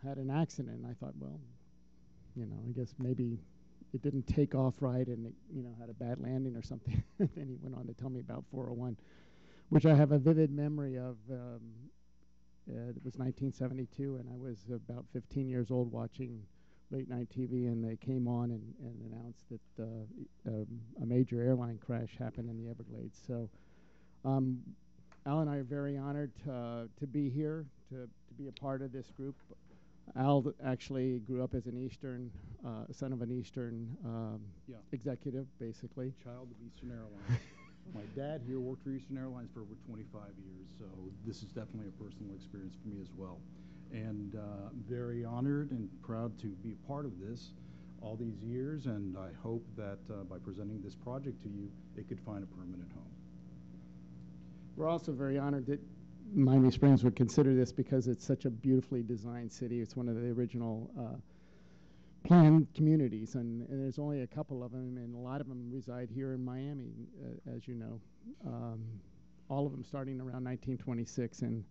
had an accident. And I thought, well, you know, I guess maybe it didn't take off right and it, you know, had a bad landing or something. Then he went on to tell me about 401, which I have a vivid memory of. It was 1972, and I was about 15 years old watching late night TV, and they came on and announced that a major airline crash happened in the Everglades. So Al and I are very honored to be here, to be a part of this group. Al actually grew up as an Eastern, son of an Eastern executive, basically. Child of Eastern Airlines. My dad here worked for Eastern Airlines for over 25 years, so this is definitely a personal experience for me as well. And very honored and proud to be a part of this all these years, and I hope that by presenting this project to you, it could find a permanent home. We're also very honored that Miami Springs would consider this because it's such a beautifully designed city. It's one of the original planned communities, and there's only a couple of them, and a lot of them reside here in Miami, as you know. All of them starting around 1926, and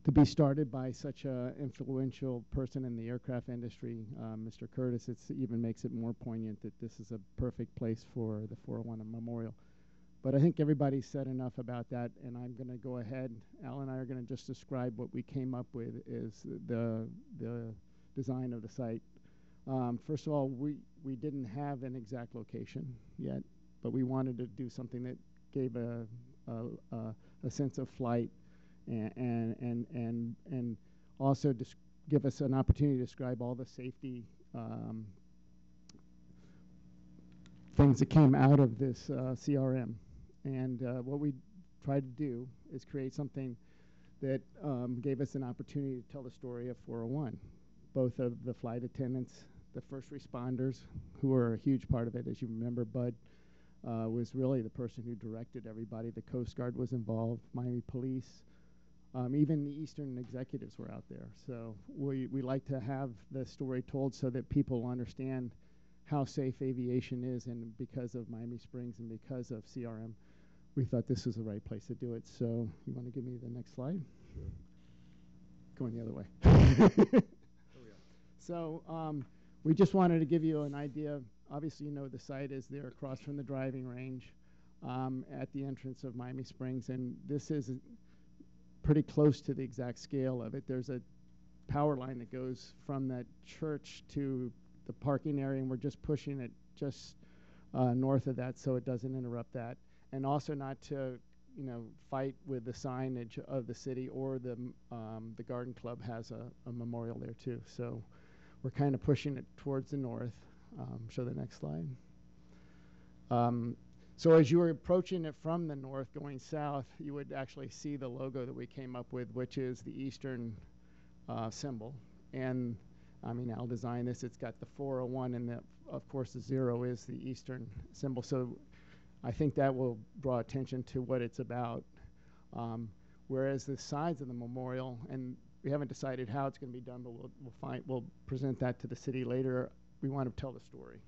to be started by such an influential person in the aircraft industry, Mr. Curtis, it even makes it more poignant that this is a perfect place for the 401 Memorial. But I think everybody's said enough about that, and I'm going to go ahead. Al and I are going to just describe what we came up with is the design of the site. First of all, we didn't have an exact location yet, but we wanted to do something that gave a sense of flight and also give us an opportunity to describe all the safety things that came out of this CRM. And what we tried to do is create something that gave us an opportunity to tell the story of 401, both of the flight attendants, the first responders, who were a huge part of it. As you remember, Bud was really the person who directed everybody. The Coast Guard was involved, Miami Police, even the Eastern executives were out there. So we like to have the story told so that people understand how safe aviation is, and because of Miami Springs and because of CRM, we thought this was the right place to do it. So you want to give me the next slide? Sure. Going the other way. So we just wanted to give you an idea. Obviously, you know the site is there across from the driving range at the entrance of Miami Springs, and this is pretty close to the exact scale of it. There's a power line that goes from that church to the parking area, and we're just pushing it just north of that so it doesn't interrupt that. And also not to, you know, fight with the signage of the city, or the Garden Club has a memorial there too. So we're kind of pushing it towards the north. Show the next slide. So as you were approaching it from the north going south, you would actually see the logo that we came up with, which is the Eastern symbol. And I mean, I'll design this. It's got the 401, and of course the 0 is the Eastern symbol. So I think that will draw attention to what it's about. Whereas the sides of the memorial, and we haven't decided how it's going to be done, but we'll present that to the city later. We want to tell the story.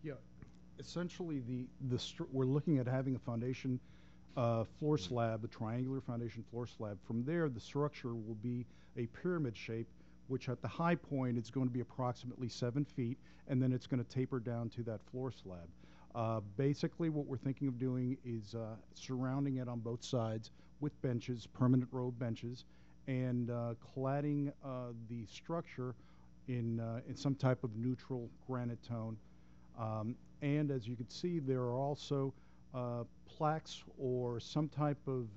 Yeah, essentially we're looking at having a foundation floor slab, a triangular foundation floor slab. From there, the structure will be a pyramid shape, which at the high point it's going to be approximately 7 feet, and then it's going to taper down to that floor slab. Basically, what we're thinking of doing is surrounding it on both sides with benches, permanent row benches, and cladding the structure in some type of neutral granite tone. And as you can see, there are also plaques or some type of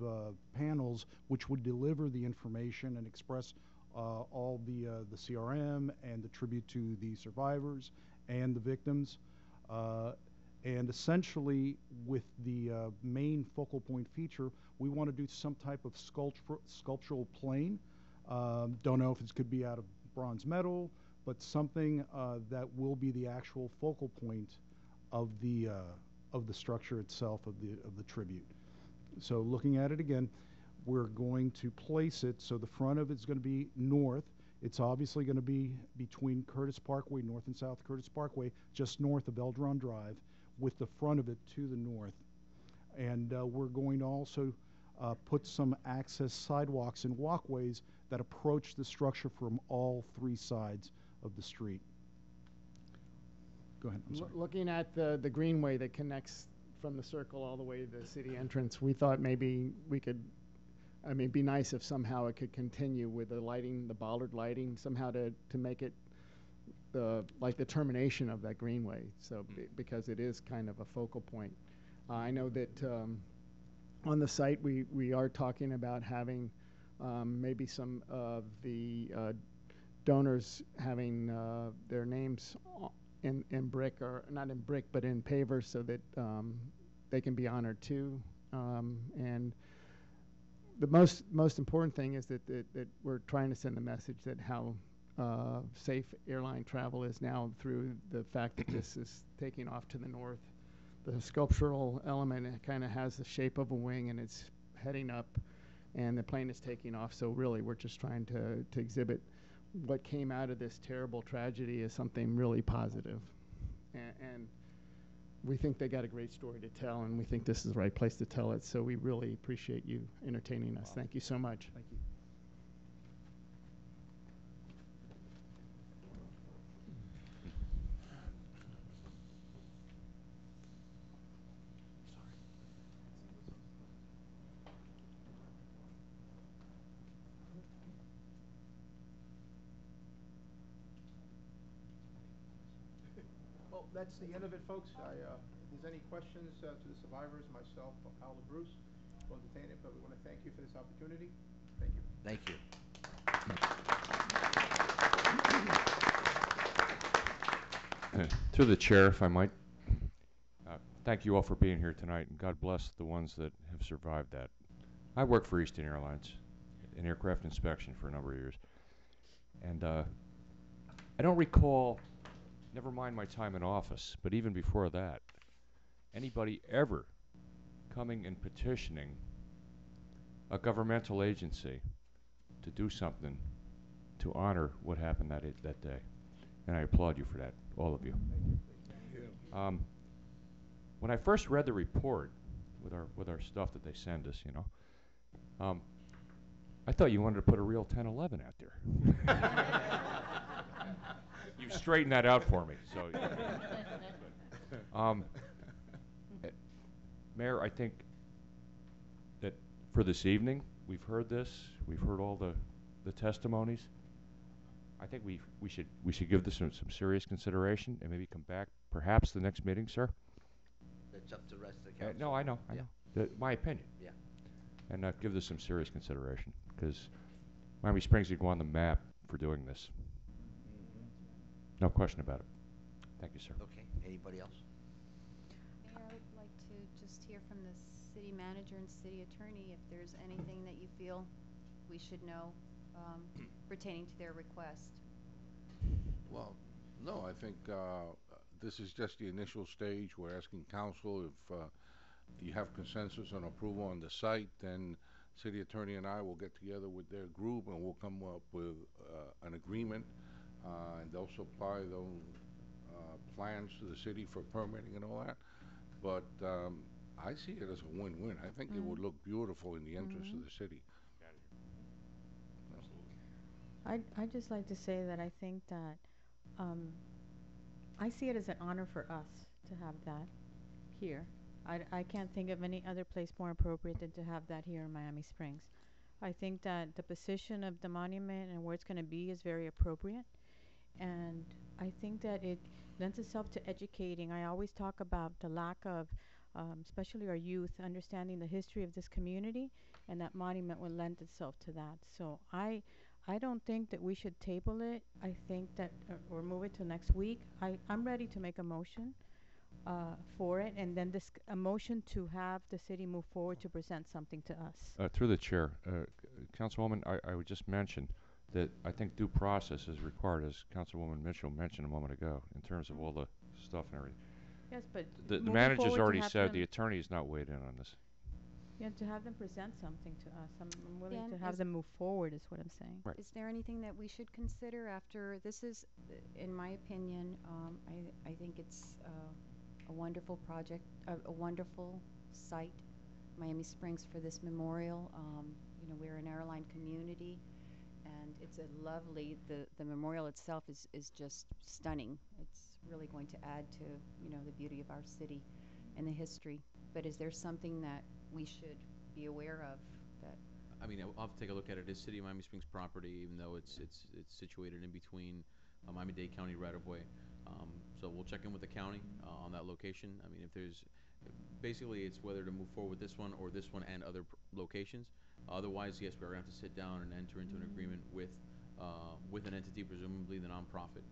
panels which would deliver the information and express all the CRM and the tribute to the survivors and the victims. And essentially, with the main focal point feature, we want to do some type of sculptural plane. Don't know if it could be out of bronze metal, but something that will be the actual focal point of the structure itself, of the tribute. So looking at it again, we're going to place it so the front of it's going to be north. It's obviously going to be between Curtis Parkway, North and South Curtis Parkway, just north of Eldron Drive, with the front of it to the north. And we're going to also put some access sidewalks and walkways that approach the structure from all three sides of the street. Go ahead, I'm sorry. Looking at the greenway that connects from the circle all the way to the city entrance, we thought maybe we could, I mean, it'd be nice if somehow it could continue with the lighting, the bollard lighting, somehow to make it like the termination of that greenway. So because it is kind of a focal point. I know that on the site we are talking about having maybe some of the donors having their names in brick, or not in brick but in pavers, so that they can be honored too. And the most important thing is that we're trying to send the message that how safe airline travel is now through the fact that this is taking off to the north. The sculptural element kind of has the shape of a wing, and it's heading up, and the plane is taking off. So really, we're just trying to exhibit what came out of this terrible tragedy as something really positive. And we think they got a great story to tell, and we think this is the right place to tell it. So we really appreciate you entertaining us. Thank you so much. Thank you. Well, that's the end of it, folks. If there's any questions to the survivors, myself, or Paolo Bruce, we'll entertain it, but we want to thank you for this opportunity. Thank you. Thank you. Through the chair, if I might, thank you all for being here tonight, and God bless the ones that have survived that. I worked for Eastern Airlines in aircraft inspection for a number of years, and I don't recall, never mind my time in office, but even before that, anybody ever coming and petitioning a governmental agency to do something to honor what happened that day. And I applaud you for that, all of you. When I first read the report with our stuff that they send us, you know, I thought you wanted to put a real 1011 out there. You've straightened that out for me. So, Mayor, I think that for this evening, we've heard this. We've heard all the testimonies. I think we should give this some serious consideration and maybe come back perhaps the next meeting, sir. That's up to the rest of the council. No, I know. My opinion. Yeah. And give this some serious consideration, because Miami Springs could go on the map for doing this. No question about it. Thank you, sir. Okay. Anybody else? Mayor, I would like to just hear from the city manager and city attorney if there's anything that you feel we should know pertaining to their request. Well, no, I think this is just the initial stage. We're asking council if you have consensus on approval on the site, then city attorney and I will get together with their group and we'll come up with an agreement, and they'll supply those plans to the city for permitting and all that. But I see it as a win-win. I think it would look beautiful in the entrance of the city. I'd just like to say that I think that I see it as an honor for us to have that here. I can't think of any other place more appropriate than to have that here in Miami Springs. I think that the position of the monument and where it's going to be is very appropriate. And I think that it lends itself to educating. I always talk about the lack of, especially our youth, understanding the history of this community, and that monument will lend itself to that. So I don't think that we should table it. I think that, or move it to next week. I'm ready to make a motion for it, and then a motion to have the city move forward to present something to us. Through the chair, Councilwoman, I would just mention that I think due process is required, as Councilwoman Mitchell mentioned a moment ago, in terms of all the stuff and everything. Yes, but The moving manager's forward to already have said them- the attorney's not weighed in on this. Yeah, to have them present something to us. I'm willing Dan, to have is- them move forward, is what I'm saying. Right. Is there anything that we should consider after, this is, in my opinion, I think it's a wonderful project, a wonderful site, Miami Springs, for this memorial. You know, we're an airline community, and it's a lovely, the memorial itself is just stunning. It's really going to add to, you know, the beauty of our city and the history. But is there something that we should be aware of that? I mean, I'll have to take a look at it. It's City of Miami Springs property, even though it's situated in between Miami-Dade County right-of-way. So we'll check in with the county on that location. I mean, if there's, basically it's whether to move forward with this one or this one and other locations. Otherwise, yes, we're going to have to sit down and enter into an agreement with an entity, presumably the nonprofit.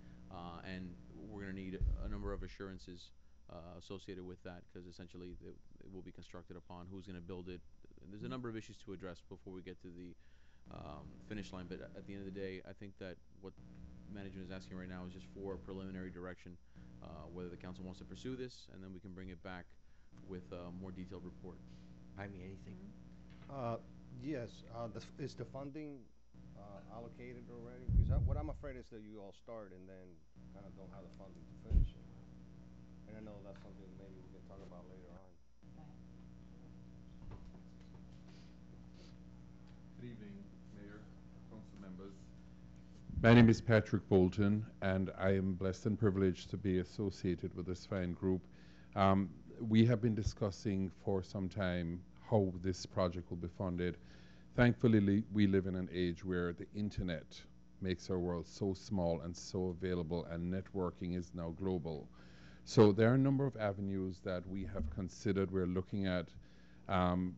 And we're going to need a number of assurances associated with that, because essentially it will be constructed upon who's going to build it. And there's a number of issues to address before we get to the finish line. But at the end of the day, I think that what management is asking right now is just for a preliminary direction, whether the council wants to pursue this, and then we can bring it back with a more detailed report. I mean, anything. Yes, is the funding allocated already? Because what I'm afraid is that you all start and then kind of don't have the funding to finish it. And I know that's something maybe we can talk about later on. Good evening, Mayor, council members. My name is Patrick Bolton, and I am blessed and privileged to be associated with this fine group. We have been discussing for some time how this project will be funded. Thankfully, we live in an age where the internet makes our world so small and so available, and networking is now global. So there are a number of avenues that we have considered. We're looking at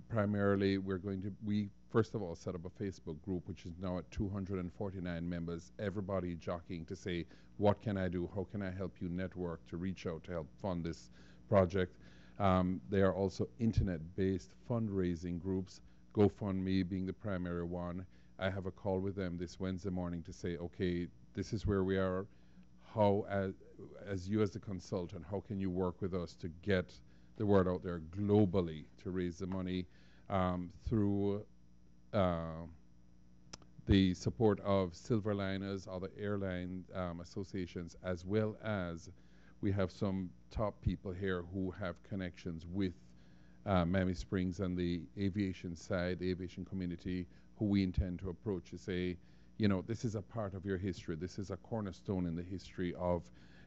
primarily, we first of all set up a Facebook group, which is now at 249 members, everybody jockeying to say, what can I do? How can I help you network to reach out to help fund this project? There are also internet-based fundraising groups, GoFundMe being the primary one. I have a call with them this Wednesday morning to say, okay, this is where we are. How, as you as the consultant, how can you work with us to get the word out there globally to raise the money through the support of Silverliners, other airline associations, as well as we have some top people here who have connections with Miami Springs and the aviation side, the aviation community, who we intend to approach to say, you know, this is a part of your history. This is a cornerstone in the history of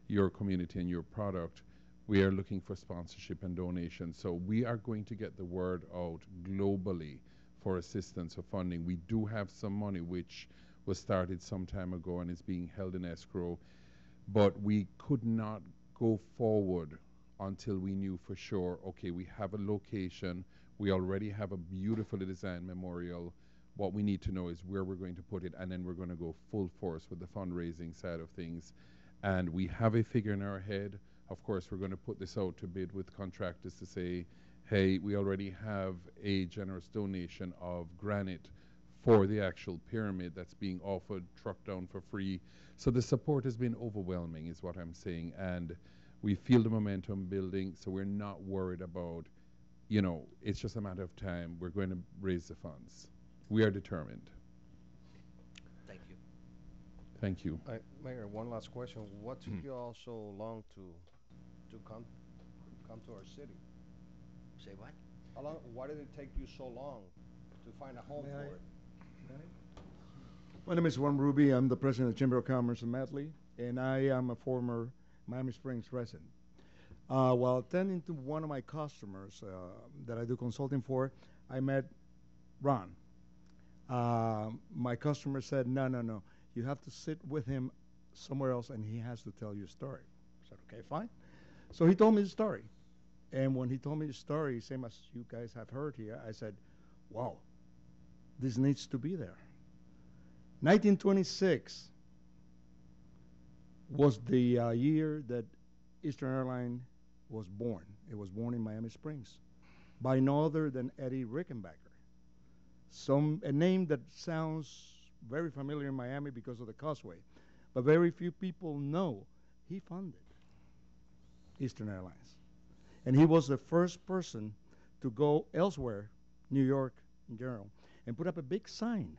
your community and your product. We are looking for sponsorship and donations. So we are going to get the word out globally for assistance or funding. We do have some money which was started some time ago and is being held in escrow, but we could not go forward until we knew for sure, okay, we have a location, we already have a beautifully designed memorial. What we need to know is where we're going to put it, and then we're going to go full force with the fundraising side of things. And we have a figure in our head. Of course, we're going to put this out to bid with contractors to say, hey, we already have a generous donation of granite for the actual pyramid that's being offered, trucked down for free. So the support has been overwhelming, is what I'm saying. And we feel the momentum building, so we're not worried about, you know, it's just a matter of time. We're going to raise the funds. We are determined. Thank you. Thank you. Mayor, one last question. What took you all so long to come to our city? Say what? How long? Why did it take you so long to find a home for it? My name is Juan Ruby. I'm the president of the Chamber of Commerce in Medley, and I am a former Miami Springs resident. While attending to one of my customers that I do consulting for, I met Ron. My customer said, no, you have to sit with him somewhere else and he has to tell you a story. I said, okay, fine. So he told me the story. And when he told me the story, same as you guys have heard here, I said, wow, this needs to be there. 1926 was the year that Eastern Airlines was born. It was born in Miami Springs by no other than Eddie Rickenbacker. A name that sounds very familiar in Miami because of the Causeway, but very few people know he funded Eastern Airlines. And he was the first person to go elsewhere, New York in general, and put up a big sign.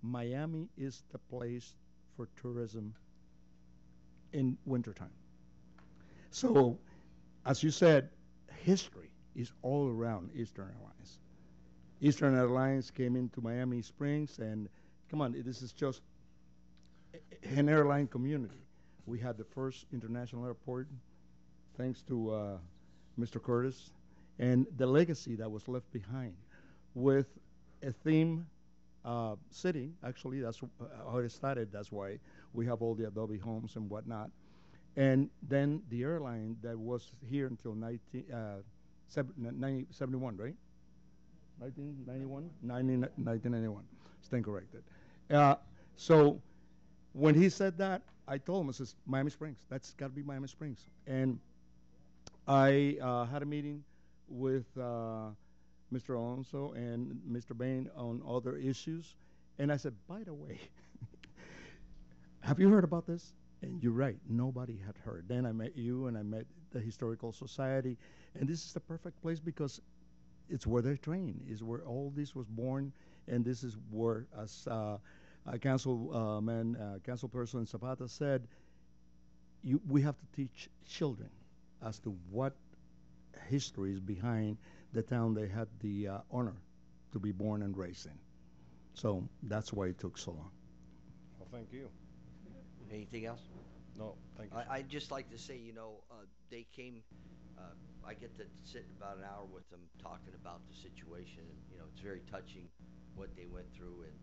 Miami is the place for tourism in wintertime. So, as you said, history is all around Eastern Airlines. Eastern Airlines came into Miami Springs, and come on, this is just an airline community. We had the first international airport, thanks to Mr. Curtis, and the legacy that was left behind with a theme city. Actually, that's how it started. That's why we have all the Adobe homes and whatnot. And then the airline that was here until 1971, right? 1991? 1991. Stand corrected. So when he said that, I told him, I says, Miami Springs. That's got to be Miami Springs. And I had a meeting with Mr. Alonso and Mr. Bain on other issues. And I said, by the way, have you heard about this? And you're right, nobody had heard. Then I met you, and I met the Historical Society. And this is the perfect place because it's where they're trained, is where all this was born. And this is where, as Councilperson Zapata said, we have to teach children as to what history is behind the town they had the honor to be born and raised in. So that's why it took so long. Well, thank you. Anything else? No, thank you. I'd just like to say, they came, I get to sit about an hour with them talking about the situation, and, it's very touching what they went through, and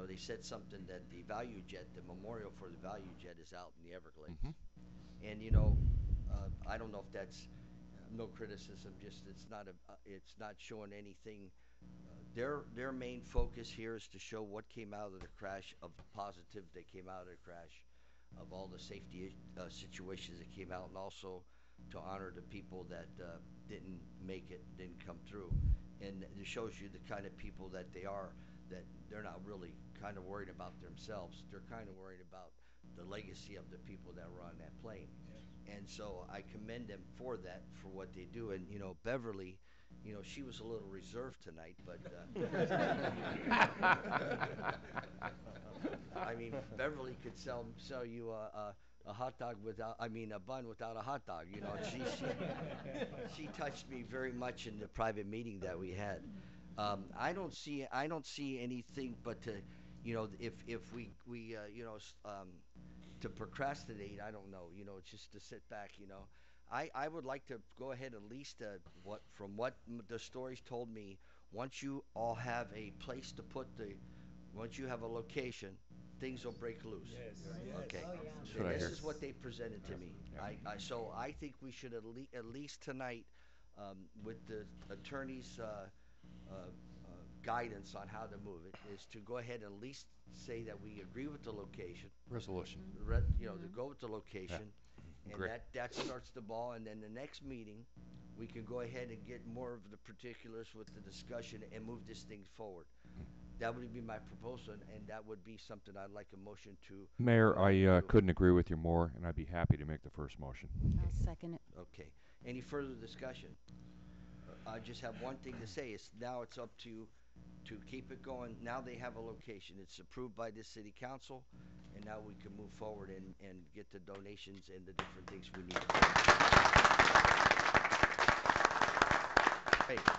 they said something that the Value Jet, the memorial for the Value Jet is out in the Everglades. Mm-hmm. And, I don't know if that's no criticism, just it's not showing anything. Their main focus here is to show what came out of the crash, of the positive that came out of the crash, of all the safety situations that came out, and also to honor the people that didn't make it, didn't come through. And it shows you the kind of people that they are, that they're not really kind of worried about themselves. They're kind of worried about the legacy of the people that were on that plane. And so I commend them for that, for what they do. And, Beverly, she was a little reserved tonight, but I mean, Beverly could sell you a hot dog a bun without a hot dog. She touched me very much in the private meeting that we had. I don't see anything but to, if we to procrastinate, I don't know, just to sit back, I would like to go ahead, at least from what the stories told me, once you all have a place to once you have a location, things will break loose. Yes. Okay. Oh, yeah. And this is what they presented to me. So I think we should at least tonight, with the attorney's guidance on how to move it, is to go ahead and at least say that we agree with the location. Resolution. To go with the location. Yeah. And that starts the ball, and then the next meeting, we can go ahead and get more of the particulars with the discussion and move this thing forward. That would be my proposal, and that would be something I'd like a motion to. Mayor, I couldn't agree with you more, and I'd be happy to make the first motion. I'll second it. Okay. Any further discussion? I just have one thing to say. Now it's up to keep it going. Now they have a location. It's approved by the city council, and now we can move forward and get the donations and the different things we need.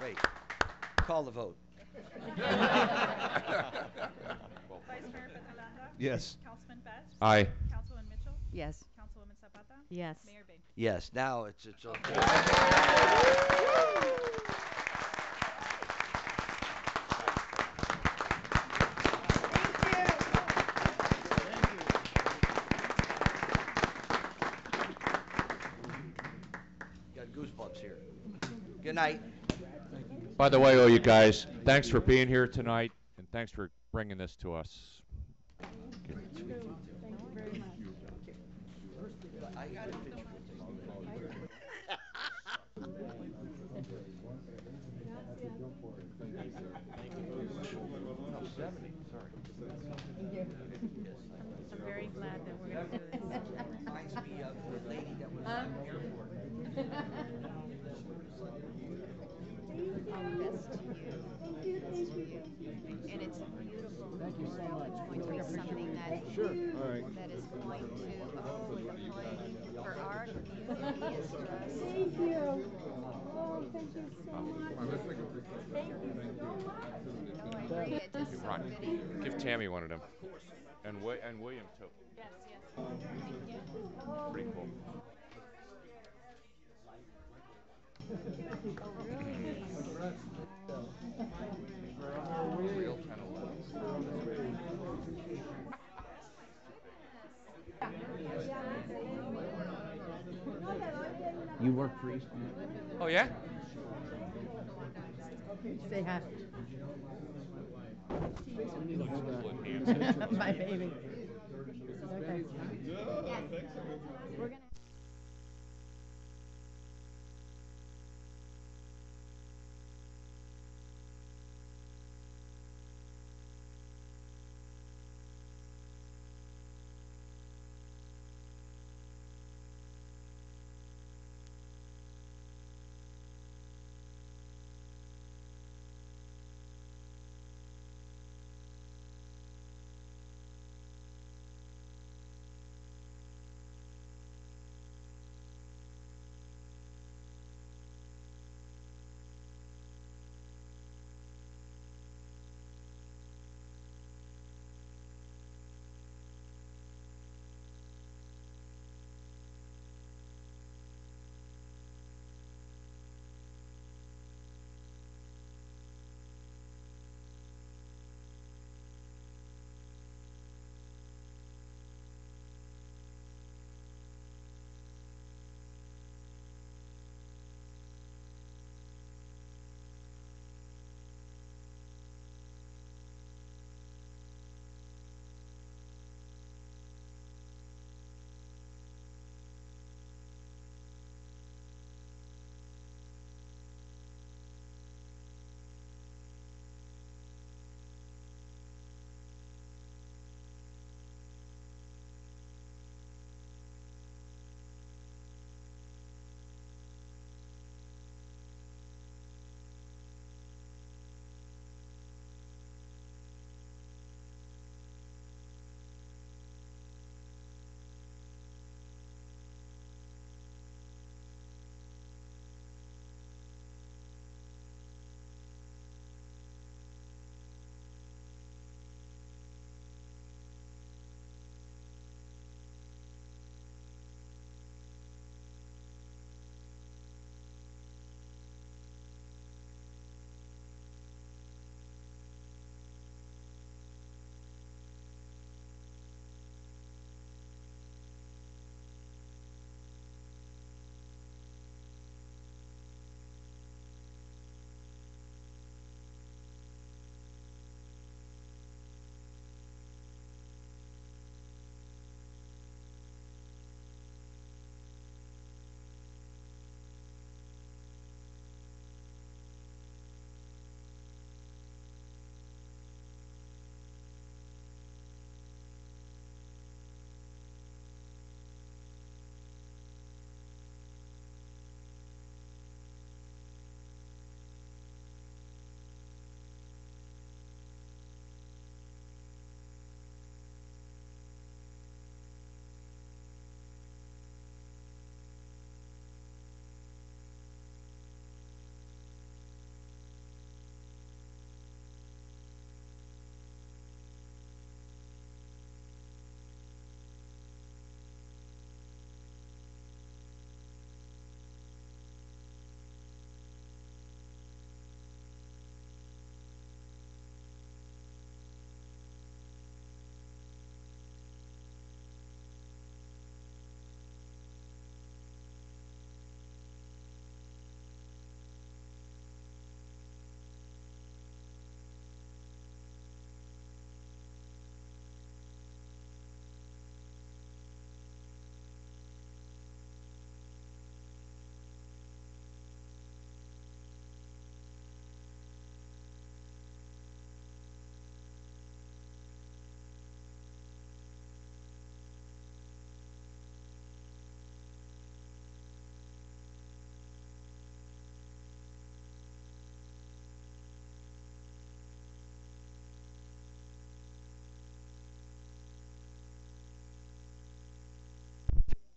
Wait. Call the vote. Vice Mayor Petrolanda? Yes. Councilman Best? Aye. Councilwoman Mitchell? Yes. Councilwoman Zapata? Yes. Mayor Bain? Yes. Now it's okay. Got goosebumps here. Good night. By the way, you guys, thanks for being here tonight, and thanks for bringing this to us. Thank you very much. I got a picture with them already. I'm very glad that we're gonna do this. Reminds me of the lady that was on the airport. All the best to you. Thank you, thank you. And it's a beautiful Thank you so memorial. much. It's going to be something that Sure. All right. that is going to for our community is just Thank you. Oh, thank you so much. Thank you so much. I agree. It just so Right. fitting. Give Tammy one of them. And William too. Yes, yes. Thank you. Pretty cool. Real kind of You work for East? Oh, yeah? Say hi. My My baby. Okay. We're gonna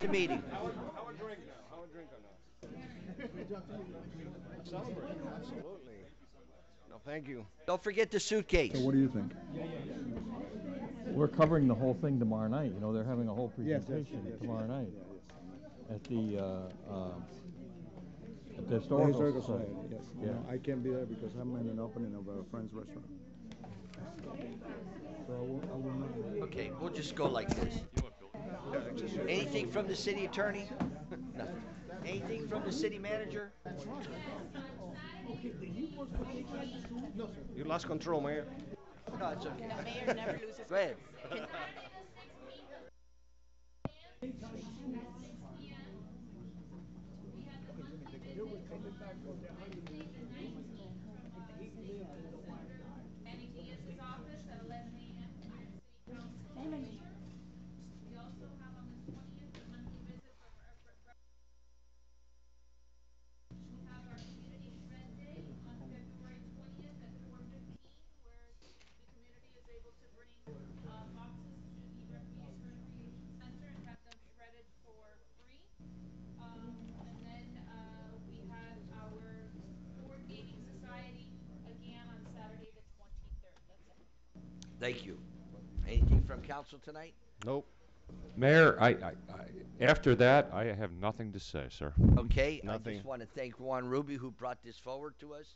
The meeting. How a drink now? How a drink or not? Celebrate, absolutely. No, thank you. Don't forget the suitcase. So what do you think? We're covering the whole thing tomorrow night. You know, they're having a whole presentation tomorrow night at the historical society. society. Yes. Yeah. No, I can't be there because I'm in an opening of a friend's restaurant. So I will not. Okay, we'll just go like this. Anything from the city attorney? Nothing. Anything from the city manager? You lost control, Mayor. No, it's okay. The mayor never loses. Go ahead. Thank you. Anything from council tonight? Nope. Mayor, after that, I have nothing to say, sir. Okay, I Nothing. just want to thank Juan Ruby who brought this forward to us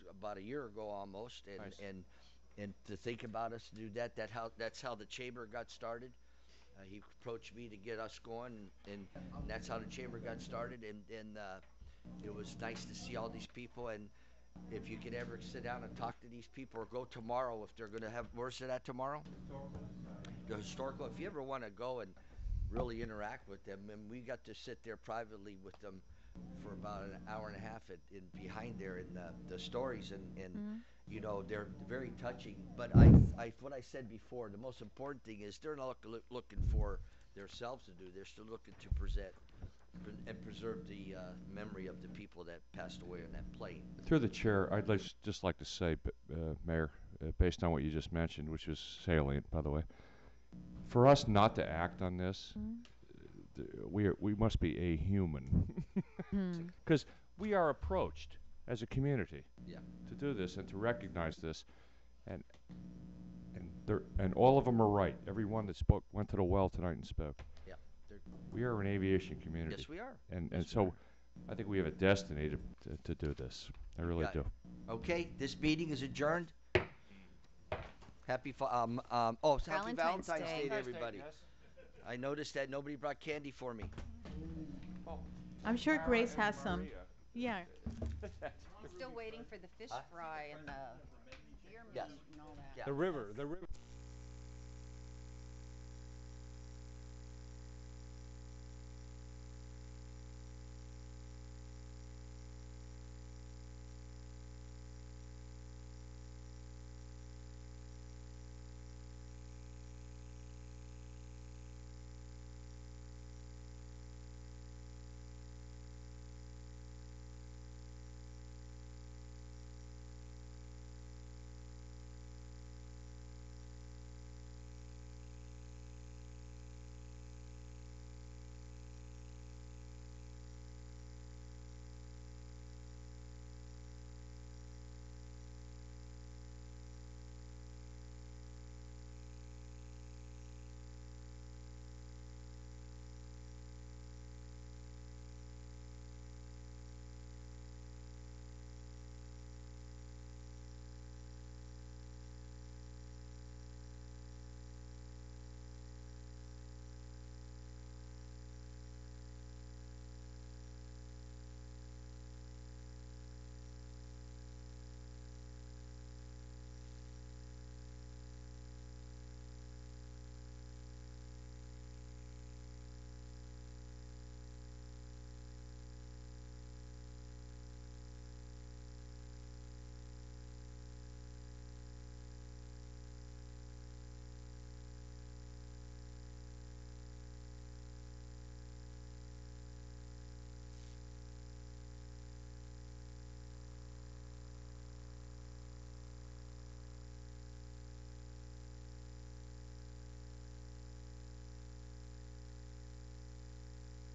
about a year ago almost, and Nice. and to think about us to do that. That's how the chamber got started. He approached me to get us going, and that's how the chamber got started. And it was nice to see all these people. And if you could ever sit down and talk to these people, or go tomorrow if they're going to have, where's it at tomorrow? The historical. If you ever want to go and really interact with them, and we got to sit there privately with them for about an hour and a half in behind there in the stories, and you know, they're very touching. But what I said before, the most important thing is they're not looking for themselves to do. They're still looking to present and preserve the memory of the people that passed away on that plane. Through the chair, I'd just like to say, Mayor, based on what you just mentioned, which is salient, by the way, for us not to act on this, we must be a human, because we are approached as a community to do this and to recognize this, and all of them are right. Everyone that went to the well tonight and spoke. Yeah, we are an aviation community. Yes, we are. And Yes, we so, I think we have a destiny to do this. I really Got do. it. Okay, this meeting is adjourned. Happy Valentine's Day to everybody. I noticed that nobody brought candy for me. I'm sure Grace has some. Yeah. Still waiting for the fish fry and the deer meat Yes. and all that. Yeah. The river.